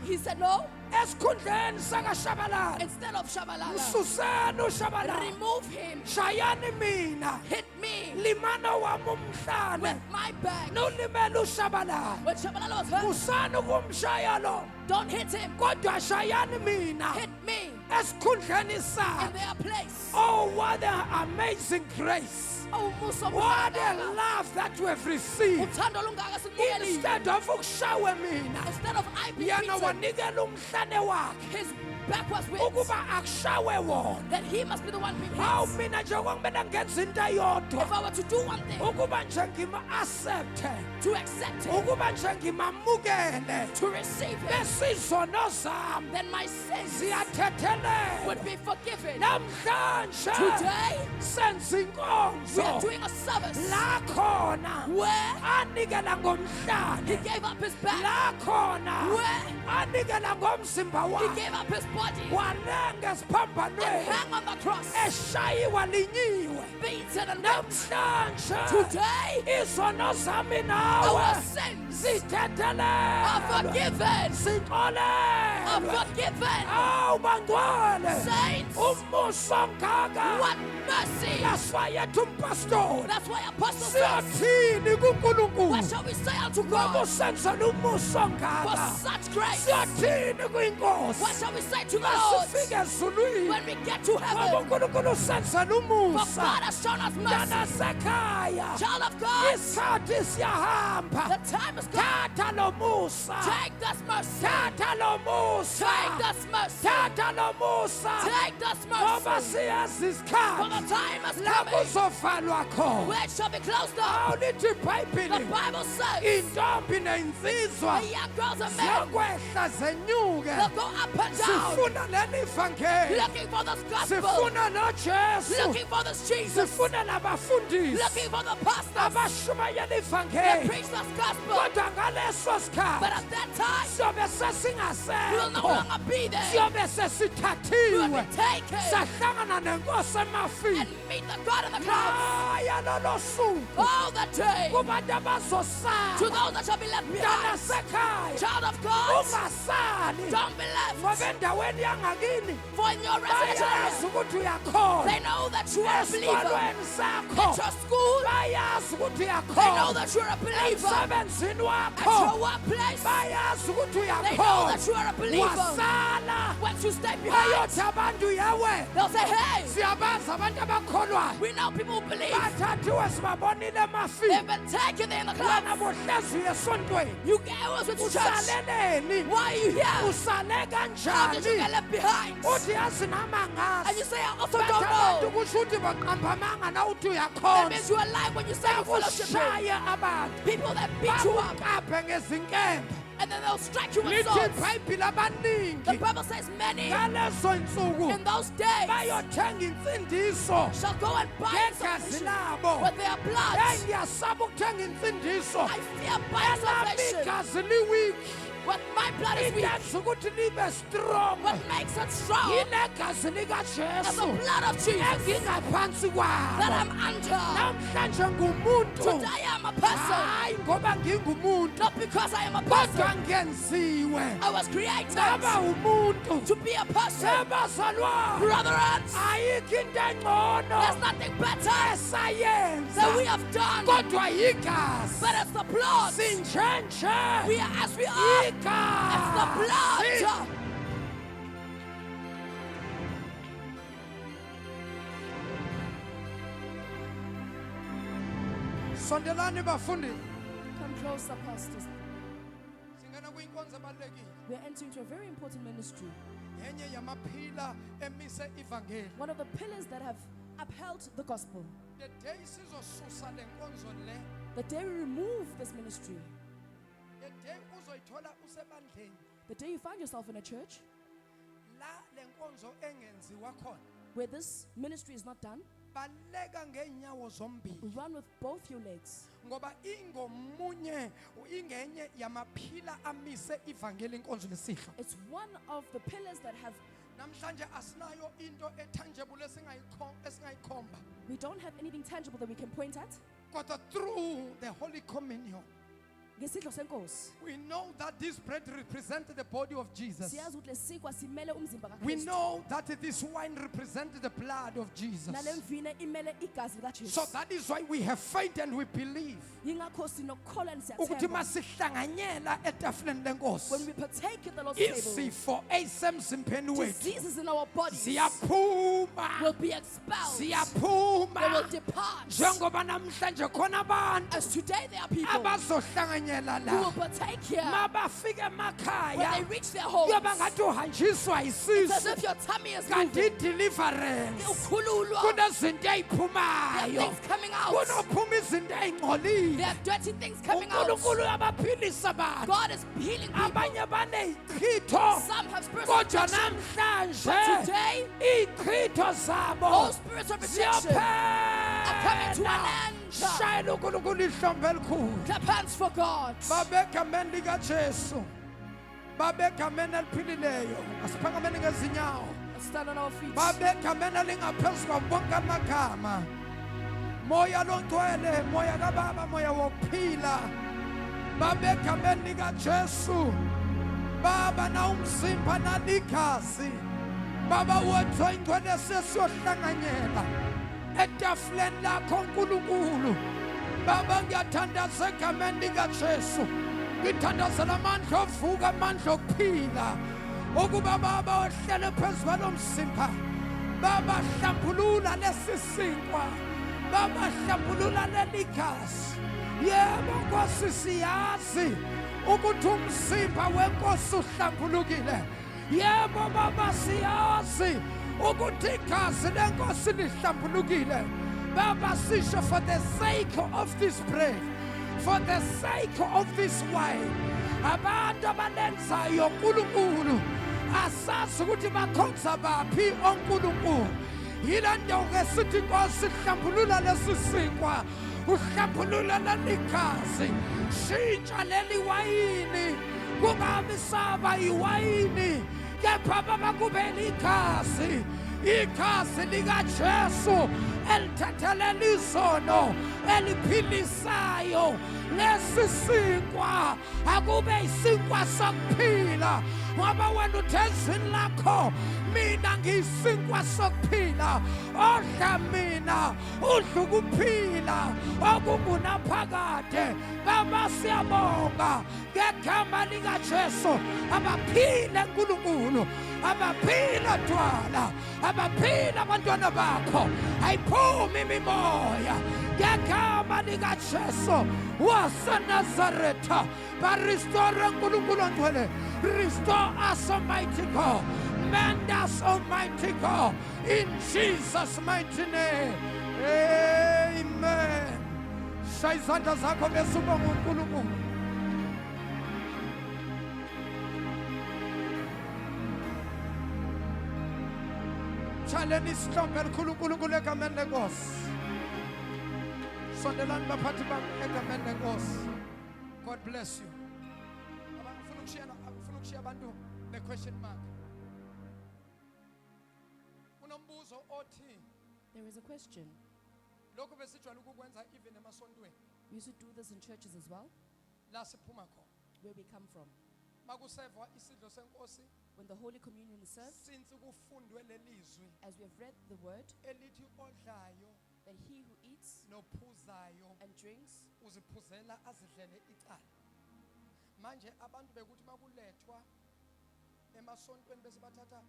He said, no, esikhundleni sakashabalala instead of Shabalala, msuseni ushabalala remove him, shayani mina hit me limano wami umhlane with my bag. nolimele ushabalala When Shabalala was hurt, musani ukumshaya lo don't hit him, kodwa shayani mina hit me esikhundleni in sakhe. their place. Oh, what an amazing grace, Oh, Musa, what a love that we have received. uthando lungaka simbukelile. Instead of ukushawe mina, Instead of I being yena beaten, wanikela umhlane wakhe his back was whipped, ukuba akushawe wona. that he must be the one being Hawu hit. mina njengoba kumele ngenze into If eyodwa I were to do one thing, ukuba nje ngima-accepte, to accept him, ukuba nje ngimamukele, to receive him, bese izono zami then my sins ziyathethelelwa. would be forgiven. Namhlanje Today, senza we are inkonzo doing a service la khona where anikela he ngomhlane, gave up his back, la khona where anikela ngomzimba he wakhe, gave up his body walenga and esiphambanweni, hang on the cross, eshayiwa linyiwe. beaten and whipped. Namhlanje Today, izono zami our nawe sins zithethelelwe, are forgiven, zixolelwe. are forgiven. Awu bangcwele, Saints, umusa ongaka. what mercy! That's why yethu umpastori That's why Apostle says, siyathini kuNkulunkulu what shall we say unto ngoba God usenzela umusa for ongaka. such grace? Siyathini kwinkosi What shall we say to the Lord masifike ezulwini when we get to ngoba heaven? uNkulunkulu usenzela For umusa. God has shown us Mntana mercy. sekhaya, Child of God, isikhathi siyahamba. the time is gone. Thatha lo musa, Take this mercy. thatha lo musa, Take this mercy. thatha lo musa, Take this ngoba mercy. siyazi For the isikhathi time is la coming kuzovalwa khona. where it shall be closed up. Awulithi The iBhayibheli, Bible says intombi nensizwa the young girls and men, ziyakwehla zenyuke. they'll go up and down Sifuna leli vangeli, looking for this gospel, sifuna noJesu, looking for this Jesus, sifuna labafundisi looking for the pastors abashumayela that ivangeli. preach this gospel. Kodwa ngaleso But sikhathi at that time, siyobe we will no sesingasekho, longer be there. siyobe We will sesithathiwe, be taken sahlangana nenkosi emafini. and meet the God in the clouds. Ngaya lolo suku All that day, kubantu to abazosala. those that shall be left Mntana behind, sekhaya, child of God, ungasali don't be ngoba left. endaweni yangakini For in your residential bayazi area, ukuthi uyakhola. they know that you are a believer. Esikolweni sakho At your school, bayazi ukuthi they know uyakhola. that you are a believer. Emsebenzini At wakho your workplace, bayazi ukuthi they know uyakhola. that you are a believer. Wasala Once you stay behind, bayothi abantu yawe they'll say, hey, siyabazi abantu abakholwayo we know people who believe. bathathiwe sibabonile They've emafini. been taken there in the Wena clouds. bohlezi uye esontweni, You gave us with church. usaleleni, Why are you here? usale How did you kanjani? get left behind? Uthi yazi nama And you ngazi say, I also bathi don't abantu know. kusho ukuthi baqambamanga na uthi That uyakhonza. means you are lying when you say you fellowship with Bakushaye abantu, people that beat you up bakukaphe ngezinkemba. and then they'll strike you with Lithi swords. iBhayibheli The abaningi Bible says many ngalezo nsuku in those days bayothenga imfundiso shall go and buy ngegazi salvation labo. with their Hey, blood. ngiyasaba ukuthenga imfundiso I fear buying elami salvation igazi liwiki. What my blood is weak. Ilenza ukuthi libe strong. What makes it strong Ilegazi is the likaJesu blood of Jesus engingaphansi kwalo. that I'm under. Namhlanje ngumuntu. Today I am a person. Hayi ngoba ngingumuntu. Not because I am a Kodwa person. ngenziwe. I was created Ngaba umuntu. to be a person. Ebazalwane. Brethren, Ayikho into engcono. there's nothing better Esayenza. that we have done. Kodwa igazi. But it's the blood. Sinjenje. We are as we are. It's the Igazi. blood. Sondelani bafundi. Come closer, pastors. Singena kuyinkonzo ebalekile. We are entering into a very important ministry. Yenye yamaphila emise ivangeli. One of the pillars that have upheld the gospel. The day sizosusa lenkonzo le. The day we remove this ministry, The day uzoyithola usebandleni the day you find yourself in a church la lenkonzo engenziwa khona. where this ministry is not done, Baleka ngeenyawo zombili. run with both your legs. Ngoba ingomunye ingenye yamaphila amise ivangeli inkonzo lesihlo. It's one of the pillars that have, Namhlanje asinayo into etangible esingayikhomba. we don't have anything tangible that we can point at. Kodwa through the Holy Communion, Ngesidlo senkosi, we know that this bread represents the body of Jesus. siyazi ukuthi lesikwa simele umzimba We kaKristu. know that this wine represents the blood of Jesus. Nale mvine imele igazi So likaJesu. that is why we have faith and we believe. Yingakho sinokukholwa Ukuthi siyathemba. masihlanganyela etafuleni When lenkosi. we partake in the Lord's table, Isifo esemzimbeni wethu diseases in our bodies siyaphuma. will be expelled. They will Siyaphuma. depart. Njengoba namhlanje khona abantu As today there are people abazohlanganyela who will la. partake here. Mabafike When they emakhaya reach their homes, kuyoba ngathi uhanjiswa it's as isisu. if your tummy is Kanti moving. deliverance Ukhululwa. kunezinto There are eyiphumayo. things coming out. Kunophuma izinto There eyingcolile. are dirty things coming out. uNkulunkulu uyabaphilisa abantu. God is healing people. Abanye baney'chitho Some have spiritual kodwa rejection. namhlanje But today, iy'chitho zabo those spirits of rejection are coming to ziyaphela. an end. Shayela uNkulunkulu ihlombe elikhulu. Clap hands for God. Babegameni likaJesu. Babegameni eliphilileyo. Asiphakameni ngezinyawo. Let's stand on our feet. Babegameni elingaphezu kwabo bonke amagama. Moya longcwele, moya kaBaba, moya wokuphila. Babegameni likaJesu. Baba na umzimba naligazi. Baba wethu ingcwele sesiyohlanganyela etafuleni lakho uNkulunkulu. Baba ngiyathandaza egameni likaJesu. Ngithandazela amandla ovuka, amandla okuphila. Ukuba Baba wehlele phezu kwalo mzimba. Baba hlambulula lesi sinkwa. Baba hlambulula leli gazi. Yebo Nkosi siyazi ukuthi umzimba wenkosi uhlambulukile. Yebo Baba siyazi ukuthi igazi lenkosi lihlambulukile. Baba sisho for the sake of this bread, for the sake of this wine, abantu abalenzayo uNkulunkulu asazi ukuthi bakhonza baphi oNkulunkulu. Yila nto-ke sithi Nkosi hlambulula lesi sinkwa, uhlambulula leli gazi, shintsha leli wayini kungabi saba iwayini, kepha Baba kube ligazi, igazi likaJesu elithathelela izono, eliphilisayo. Lesi sinkwa akube isinkwa sokuphila, ngoba wena uthe ezwini lakho, mina ngiyisinkwa sokuphila. Odla mina udla ukuphila okungunaphakade. Baba siyabonga ngegama likaJesu. Abaphile uNkulunkulu, abaphile Dwala, abaphile abantwana bakho. Ayiphumi imimoya ngegama likaJesu waseNazaretha. Baristore uNkulunkulu ongcwele. Restore us, Almighty God. Mend us, Almighty God. In Jesus' mighty name. Amen. Shaya izandla zakho bese ubonga uNkulunkulu. Chaleni isihlombe elikhulu uNkulunkulu egameni lenkosi. Sondelani baphathi bami egameni lenkosi. God bless you. Abangifuna ukushiyana ukushiya abantu ne-question mark. Unombuzo othi There is a question. lokho besijwayele ukukwenza even emasontweni We used to do this in churches as well, la siphuma khona. where we come from. Makusevwa isidlo senkosi When the Holy Communion is served, since kufundwe lelizwi as we have read the word, elithi odlayo that he who eats nophuzayo and drinks uziphuzela azidlele icala. Manje abantu bekuthi makulethwa emasontweni bese bathatha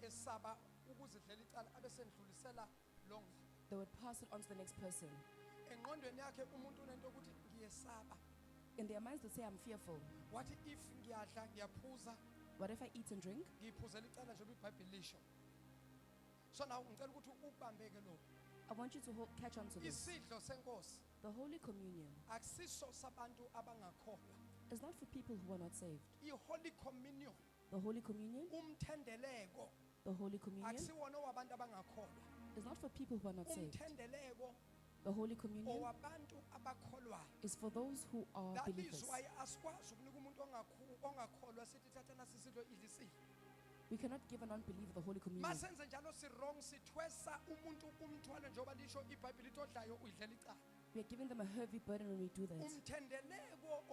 esaba ukuzidlela icala abesendlulisela longa. they would pass it on to the next person. Engqondweni yakhe umuntu unento ukuthi ngiyesaba. In their minds, they say, I'm fearful. Wathi if ngiyadla ngiyaphuza What if I eat and drink? ngiyiphuzela icala njengoba iBhayibheli lisho. So now ngicela ukuthi ukubambeke lo. I want you to catch on to this. Isidlo senkosi The Holy Communion akusiso sabantu abangakholwa. is not for people who are not saved. I-Holy Communion The Holy Communion, umthendeleko the Holy Communion akusiwona wabantu abangakholwa. is not for people who are not saved. Umthendeleko The Holy Communion owabantu abakholwayo. is for those who are That believers. is why asikwazi ukunika umuntu ongakholwa sithi thathana sisidlo idlisile. We cannot give a non-believer the Holy Communion. Masenze njalo si-wrong sithwesa umuntu umthwalo njengoba lisho iBhayibheli ithi odlayo uyidlela icala. We are giving them a heavy burden when we do that. Umthendeleko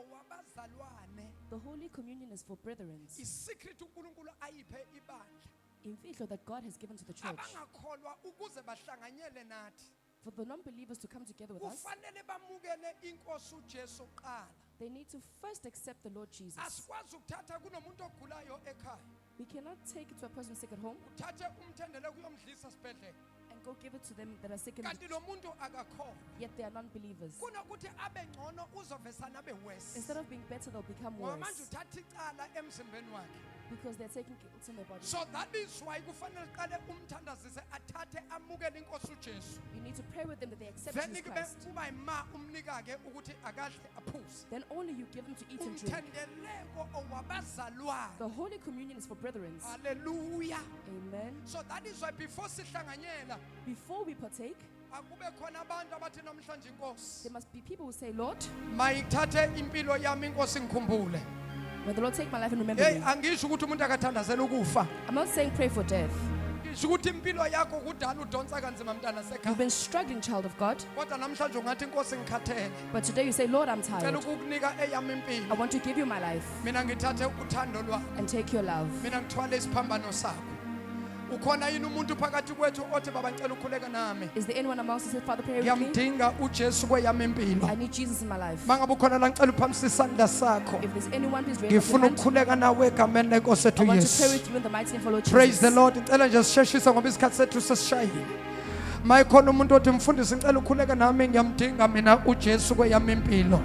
owabazalwane The Holy Communion is for brethren. i-secret uNkulunkulu ayiphe ibandla. In that God has given to the church. Abangakholwa ukuze bahlanganyele nathi. For the non-believers to come together with us, Kufanele bamukele inkosi uJesu qala. they need to first accept the Lord Jesus. Asikwazi ukuthatha kunomuntu ogulayo ekhaya. We cannot take it to a person sick at home Uthathe umthendeleko uyomdlisa sibhedlela. and go give it to them that are sick, and Kanti lo muntu akakholwa. yet they are non-believers. Kunokuthi abe ngcono uzovesana abe worse. Instead of being better, they'll become Ngoba manje worse uthatha icala emzimbeni wakhe. because they're taking guilt in their body. So that is why kufanele qale umthandazise athathe amukele inkosi uJesu. You need to pray with them that they accept Then Jesus kube Christ. kuba ima umnikake ukuthi akadle aphuze. Then only you give them to eat and drink. Umthendeleko owabazalwane. The Holy Communion is for brethren. Hallelujah. Amen. So that is why before sihlanganyela Before we partake, akube khona abantu abathi namhlanje inkosi there must be people who say, Lord, mayithathe impilo yami inkosi ngikhumbule. may the Lord take my life and remember Hey me. angisho ukuthi umuntu akathandazela ukufa. I'm not saying pray for death. Ngisho ukuthi impilo yakho kudala udonsa kanzima mntana You've sekhaya. been struggling, child of God, Kodwa namhlanje ungathi inkosi ngikhathele. but today you say, Lord, I'm Ngicela tired. ukukunika eyami I impilo. want to give you my life Mina ngithathe uthando lwami. and take your love. Mina ngithwale isiphambano sakho. Ukhona yini umuntu phakathi kwethu othi baba ngicela ukhuleke nami. Is there anyone amongst us who said, Father, pray with me? Ngiyamdinga uJesu kweyami impilo. I need Jesus in my life. Mangabe ukhona la ngicela uphakamise isandla sakho. If there's anyone, please raise up your Ngifuna hand. ukukhuleka nawe egameni lenkosi I ethu want to pray Yesu. with you in the mighty name of our Lord Praise the Jesus. Lord. Ngicela nje sisheshise ngoba isikhathi sethu sesishayile. Mayikhona umuntu othi mfundisi ngicela ukhuleke nami ngiyamdinga mina uJesu kweyami impilo.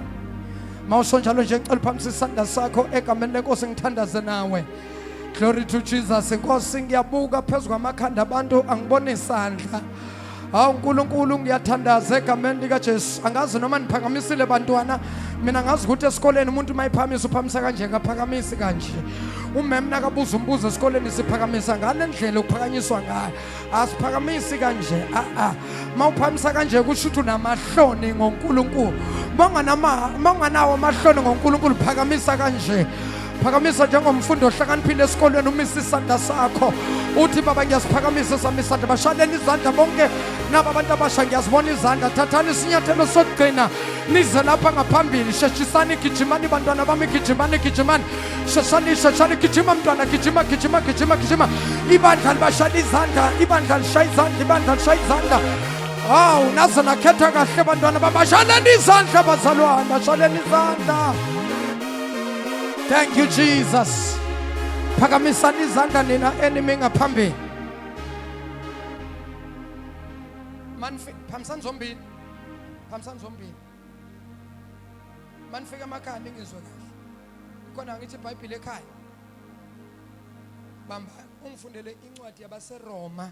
Mawusonjalo nje ngicela uphakamise isandla sakho egameni lenkosi ngithandaze nawe. Glory to Jesus. Inkosi ngiyabuka phezulu kwamakhanda abantu angibone isandla. Hawu uNkulunkulu ngiyathandaza egameni lika Jesu. Angazi noma niphakamisile bantwana. Mina ngazi ukuthi esikoleni umuntu mayiphamisa uphamisa kanje ngaphakamisi kanje. Umem nakabuza umbuzo esikoleni siphakamisa ngale ndlela ukuphakanyiswa ngayo. Asiphakamisi kanje. Mawuphamisa kanje kusho ukuthi unamahloni ngoNkulunkulu. Mawunganawo amahloni ngoNkulunkulu phakamisa kanje. Phakamisa njengomfundi ohlakaniphile esikolweni umisa isandla sakho uthi baba ngiyasiphakamisa sami isandla bashaleni izandla bonke naba abantu abasha ngiyazibona izandla thathani isinyathelo sokugcina nize lapha ngaphambili sheshisani gijimani bantwana bami gijimani sheshani gijima mntwana gijima ibandla libashala izandla ibandla lishaya izandla hawu naze nakhetha kahle bantwana babashaleni izandla bazalwane bashaleni izandla. Thank you, Jesus. Phakamisani izandla nina enemy ngaphambili. Phakamisani zombili. Manifika emakhaya ningizwe kahle. Khona ngithi iBhayibheli ekhaya. Bamba ungifundele incwadi yabaseRoma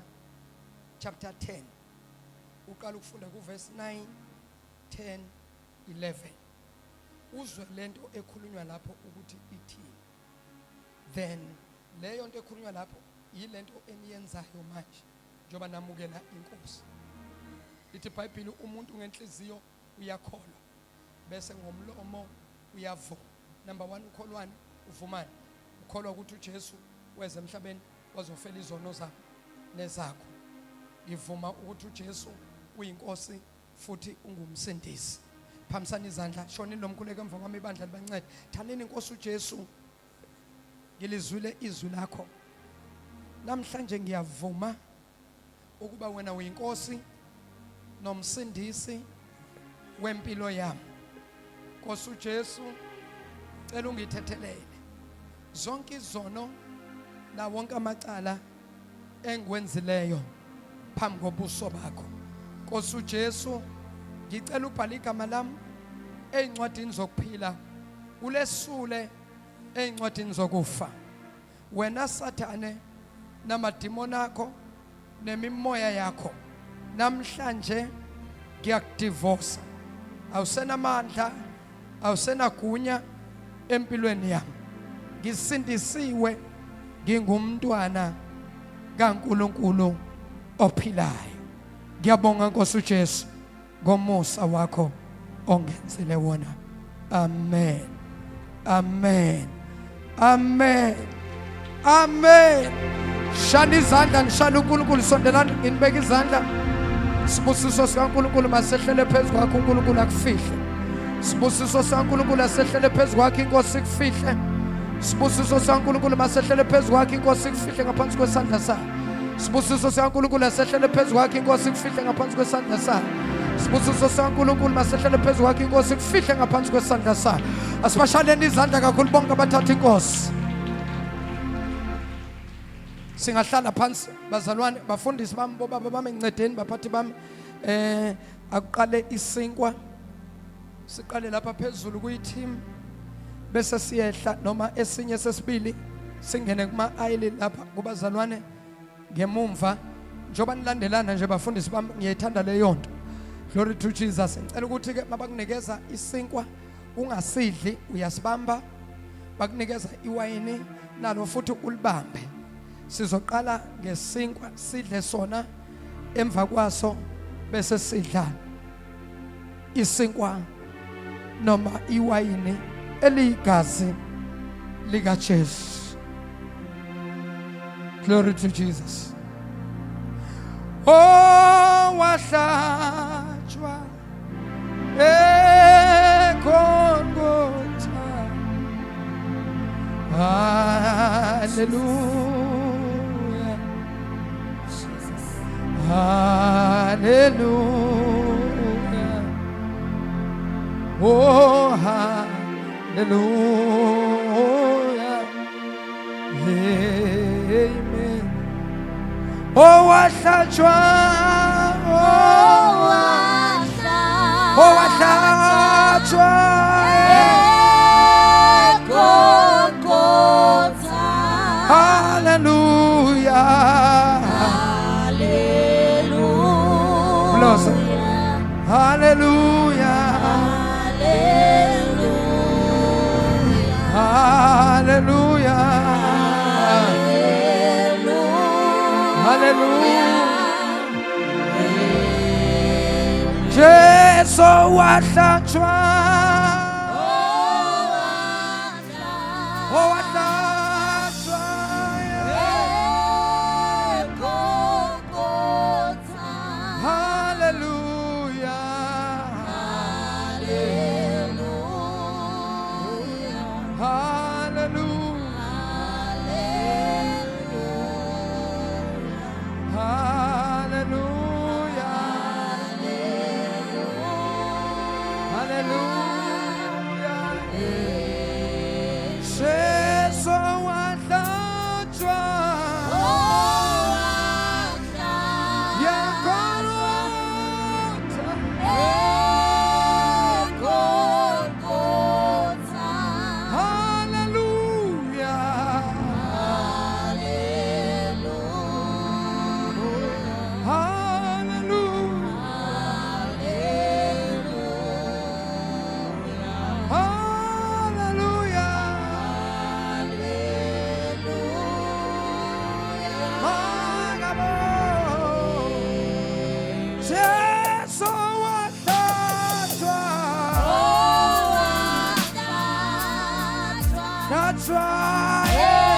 chapter 10. Uqala ukufunda kuverse 9, 10, 11. Uzwe lento ekhulunywa lapho ukuthi ithini. Then leyo nto ekhulunywa lapho yilento eniyenzayo manje njoba namukela inkosi. Lithi iBhayibheli umuntu ngenhliziyo uyakholwa bese ngomlomo uyavuma. Number 1 ukholwani uvumani. ngiyakholwa ukuthi uJesu weze emhlabeni wazofela izono zabo nezakho. Ngivuma ukuthi uJesu uyinkosi futhi ungumsindisi. Phamisani izandla, shonini nomkhuleko emva kwami ibandla libancede. Thanini inkosi uJesu. Ngilizwile izwi lakho. Namhlanje ngiyavuma ukuba wena uyinkosi nomsindisi wempilo yami. Nkosi uJesu, cela ungithethelele zonke izono na wonke amacala engikwenzileyo phambi kobuso bakho. Nkosi uJesu, ngicela ubhale igama lami ezincwadini zokuphila, ulesule ezincwadini zokufa. Wena Sathane namadimoni akho nemimoya yakho, namhlanje ngiyakudivorce. Awusenamandla, awusenagunya empilweni yami. Ngisindisiwe, ngingumntwana kaNkulunkulu ophilayo. Ngiyabonga Nkosi uJesu ngomusa wakho ongenzile wona. Amen. Amen. Amen. Amen. Shani izandla, nishana uNkulunkulu, sondelani nginibeka izandla. Sibusiso sikaNkulunkulu masehlele phezu kwakho, uNkulunkulu akufihle. Sibusiso sikaNkulunkulu asehlele phezu kwakho, inkosi ikufihle. Sibusiso sikaNkulunkulu masehlele phezu kwakho, inkosi ikufihle ngaphansi kwesandla sakho. Sibusiso sikaNkulunkulu asehlele phezu kwakho, inkosi ikufihle ngaphansi kwesandla sakho. Sibusiso sikaNkulunkulu masehlele phezu kwakho, inkosi ikufihle ngaphansi kwesandla sakho. Asibashaleni izandla kakhulu bonke abathatha inkosi. Singahlala phansi bazalwane, bafundisi bami, bobaba bami, ngincedeni baphathi bami. Akuqale isinkwa, siqale lapha phezulu kuyi-team bese siyehla noma esinye sesibili singene kuma-aisle lapha kubazalwane ngemumva. Njoba nilandelana nje bafundisi bami, ngiyayithanda leyo nto. Glory to Jesus. Ngicela ukuthi ke mabakunikeza isinkwa ungasidli, uyasibamba. Bakunikeza iwayini nalo futhi ulibambe. Sizoqala ngesinkwa, sidle sona, emva kwaso bese sidla isinkwa noma iwayini eligazi lika Jesu. Glory to Jesus. Oh, wahlatshwa eGolgotha. Hallelujah. Hallelujah. Oh, hallelujah. Amen. Oh, wahlatshwa. Oh, wahlatshwa eGolgotha. Hallelujah. Hallelujah. Bless. Hallelujah. Hallelujah. Hallelujah. Jesu wahlatshwa. Oh, wahlatshwa eGolgotha. Hallelujah. Hallelujah. Hallelujah. Hallelujah. Jesu wahlatshwa. Yakolota. Hallelujah. That's right.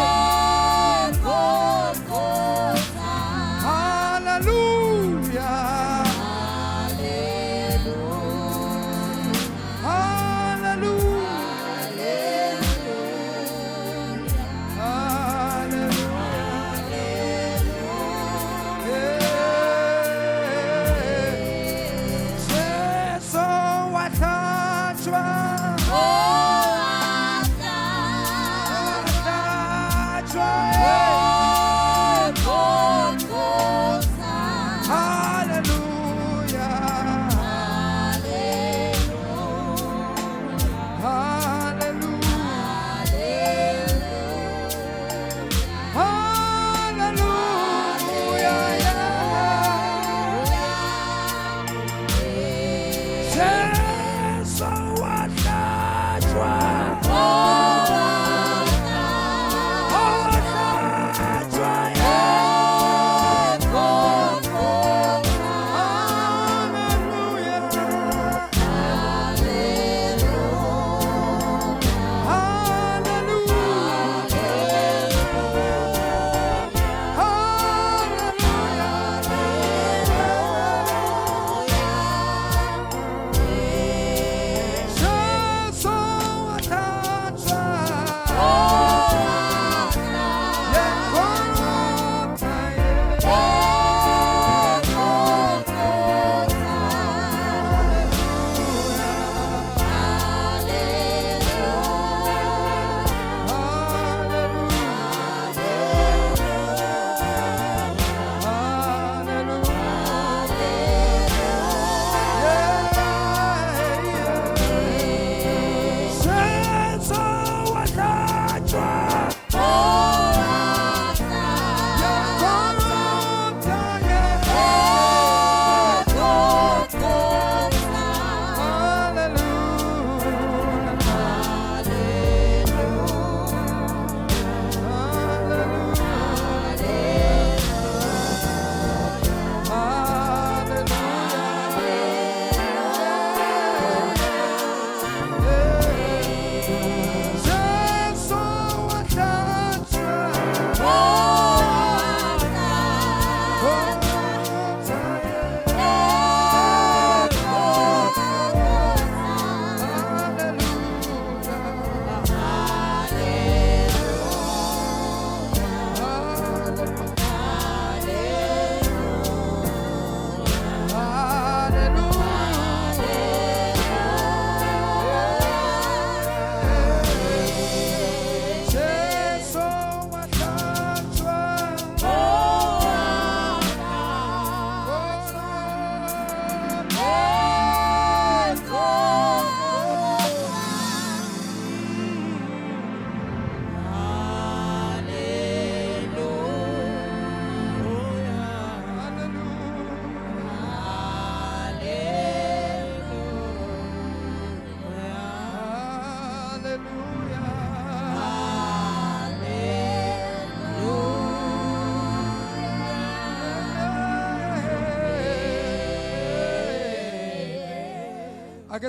Ake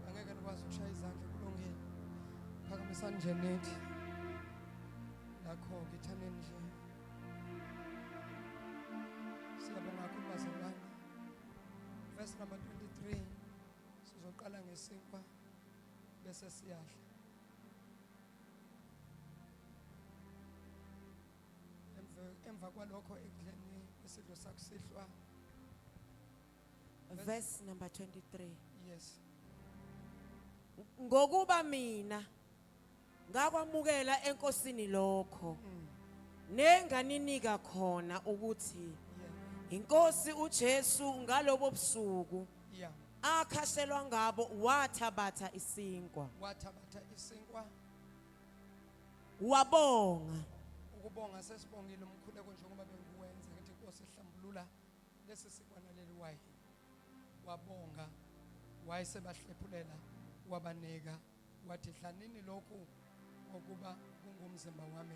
angeke nikwazi ukushaya izandla kulungile. Phakamisani nje nithi. Lakho ngithaneni nje. Siyabonga kakhulu bazalwane. Verse number 23 sizoqala ngesinkwa bese siyahla. Emva kwalokho ekudleni isidlo sakusihlwa. Verse number 23. Yes. Ngokuba mina ngakwamukela enkosini lokho nenganinika khona ukuthi inkosi uJesu ngalobo busuku Yeah. akhashelwa ngabo wathabatha isinkwa Wathabatha isinkwa. wabonga Ukubonga sesibongile umkhuleko njengoba benguwenza ngithi inkosi ihlambulula lesi sikwana leli wayini. Wabonga wayesebahlephulela wabanika wathi hlanini lokhu ngokuba kungumzimba wami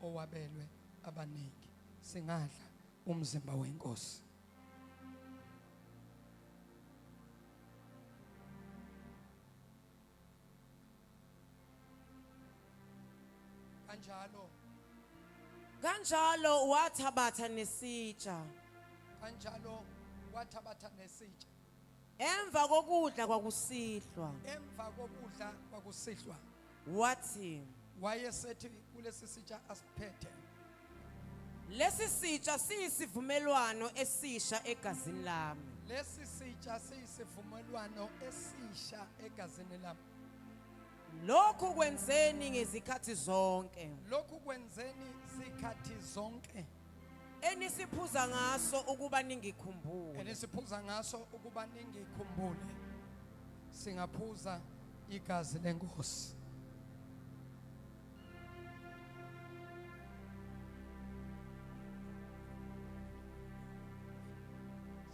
owabelwe abaniki. Singadla umzimba wenkosi. kanjalo wathabatha nesitsha Kanjalo wathabatha nesitsha. emva kokudla kwakusihlwa Emva kokudla kwakusihlwa wathi wayesethi kulesi sitsha asiphethe. lesi sitsha siyisivumelwano esisha egazini lami lesi sitsha siyisivumelwano esisha egazini lami. lokhu kwenzeni ngezikhathi zonke Lokhu kwenzeni zikhathi zonke enisiphuza ngaso ukuba ningikhumbule. enisiphuza ngaso ukuba ningikhumbule. Singaphuza igazi lenkosi.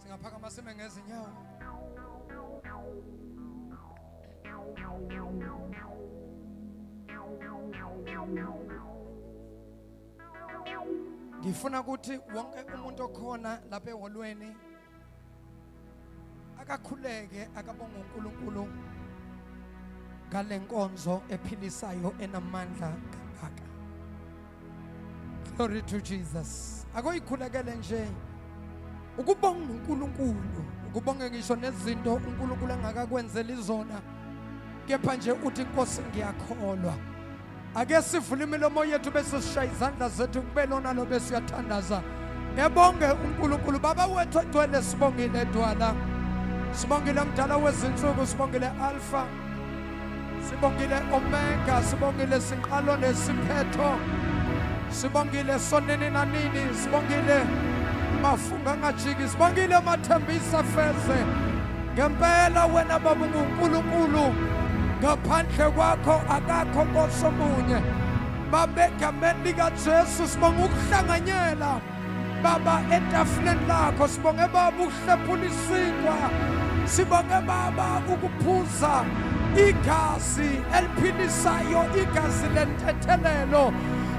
Singaphakama sime ngezinyawo. Ngifuna ukuthi wonke umuntu okhona lapha eholweni akakhuleke akabonga uNkulunkulu ngalenkonzo ephilisayo enamandla kangaka. Glory to Jesus. Akoyikhulekele nje ukubonga uNkulunkulu, ukubonga ngisho nezinto uNkulunkulu engakakwenzela izona, kepha nje uthi Nkosi ngiyakholwa. Ake sivule imilomo yethu bese sishaya izandla zethu kube lona lo besiyathandaza. Ngebonge uNkulunkulu baba wethu egcwele, sibongile edwala, sibongile mdala wezinsuku, sibongile Alpha, sibongile Omega, sibongile sinqalo nesiphetho, sibongile sonini nanini, sibongile mafunga angajiki, sibongile mathembisa feze. Ngempela wena baba uNkulunkulu, ngaphandle kwakho akakho Nkosi omunye. Baba egameni likaJesu sibonga ukuhlanganyela baba etafuleni lakho, sibonge baba ukuhlephula isinkwa, sibonge baba ukuphuza igazi eliphilisayo, igazi lentethelelo.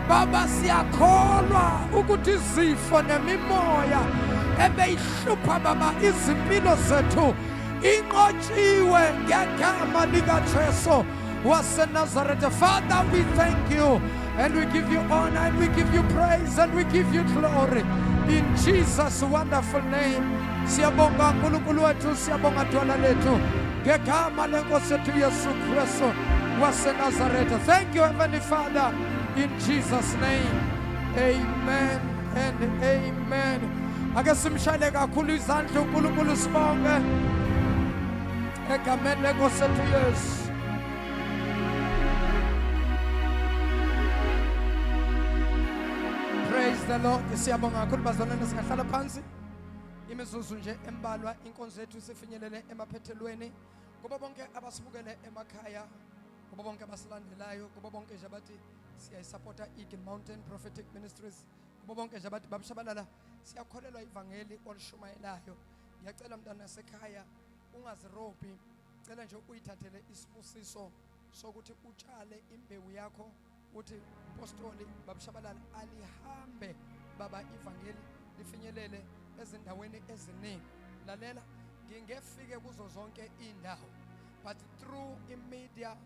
Baba siyakholwa ukuthi izifo nemimoya ebeyihlupha baba izimpilo zethu inqotshiwe ngegama likaJesu waseNazaretha. Father, we thank you and we give you honor and we give you praise and we give you glory in Jesus' wonderful name. Siyabonga uNkulunkulu wethu, siyabonga dwala lethu ngegama lenkosi yethu Yesu Kristu waseNazaretha. Thank you, Heavenly Father, in Jesus' name. Amen and amen. Ake simshayele kakhulu izandla uNkulunkulu sibonge egameni lenkosi yethu Yesu. Praise the Lord. Siyabonga kakhulu bazalwane, singahlala phansi imizuzu nje embalwa inkonzo yethu sifinyelele emaphethelweni. Kuba bonke abasibukele emakhaya, kuba bonke abasilandelayo, kuba bonke nje abathi siyayisupporta Eagle Mountain Prophetic Ministries, kuba bonke nje abathi babishabalala siyakholelwa ivangeli olishumayelayo. Ngiyacela mntana sekhaya ungazirobhi, cela nje uyithathele isibusiso sokuthi utshale imbewu yakho, uthi apostoli babishabalala alihambe baba ivangeli lifinyelele ezindaweni eziningi. Lalela, ngingefike kuzo zonke indawo, but through media,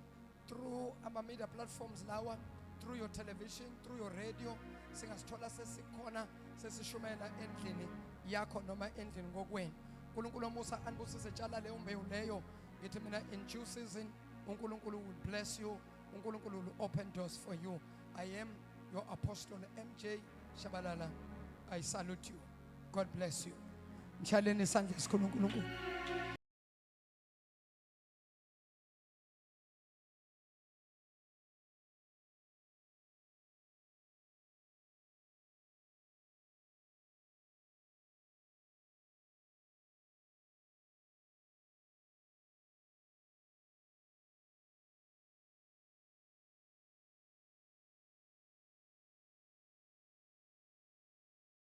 through ama media platforms lawa, through your television, through your radio, singasithola sesikhona sesishumela endlini yakho noma endlini ngokwenu. uNkulunkulu omusa anibusise, tshala leyo mbewu leyo. Ngithi mina in due season uNkulunkulu will bless you, uNkulunkulu will open doors for you. I am your apostle MJ Shabalala. I salute you. God bless you. Mshaleni isandla esikhulu uNkulunkulu.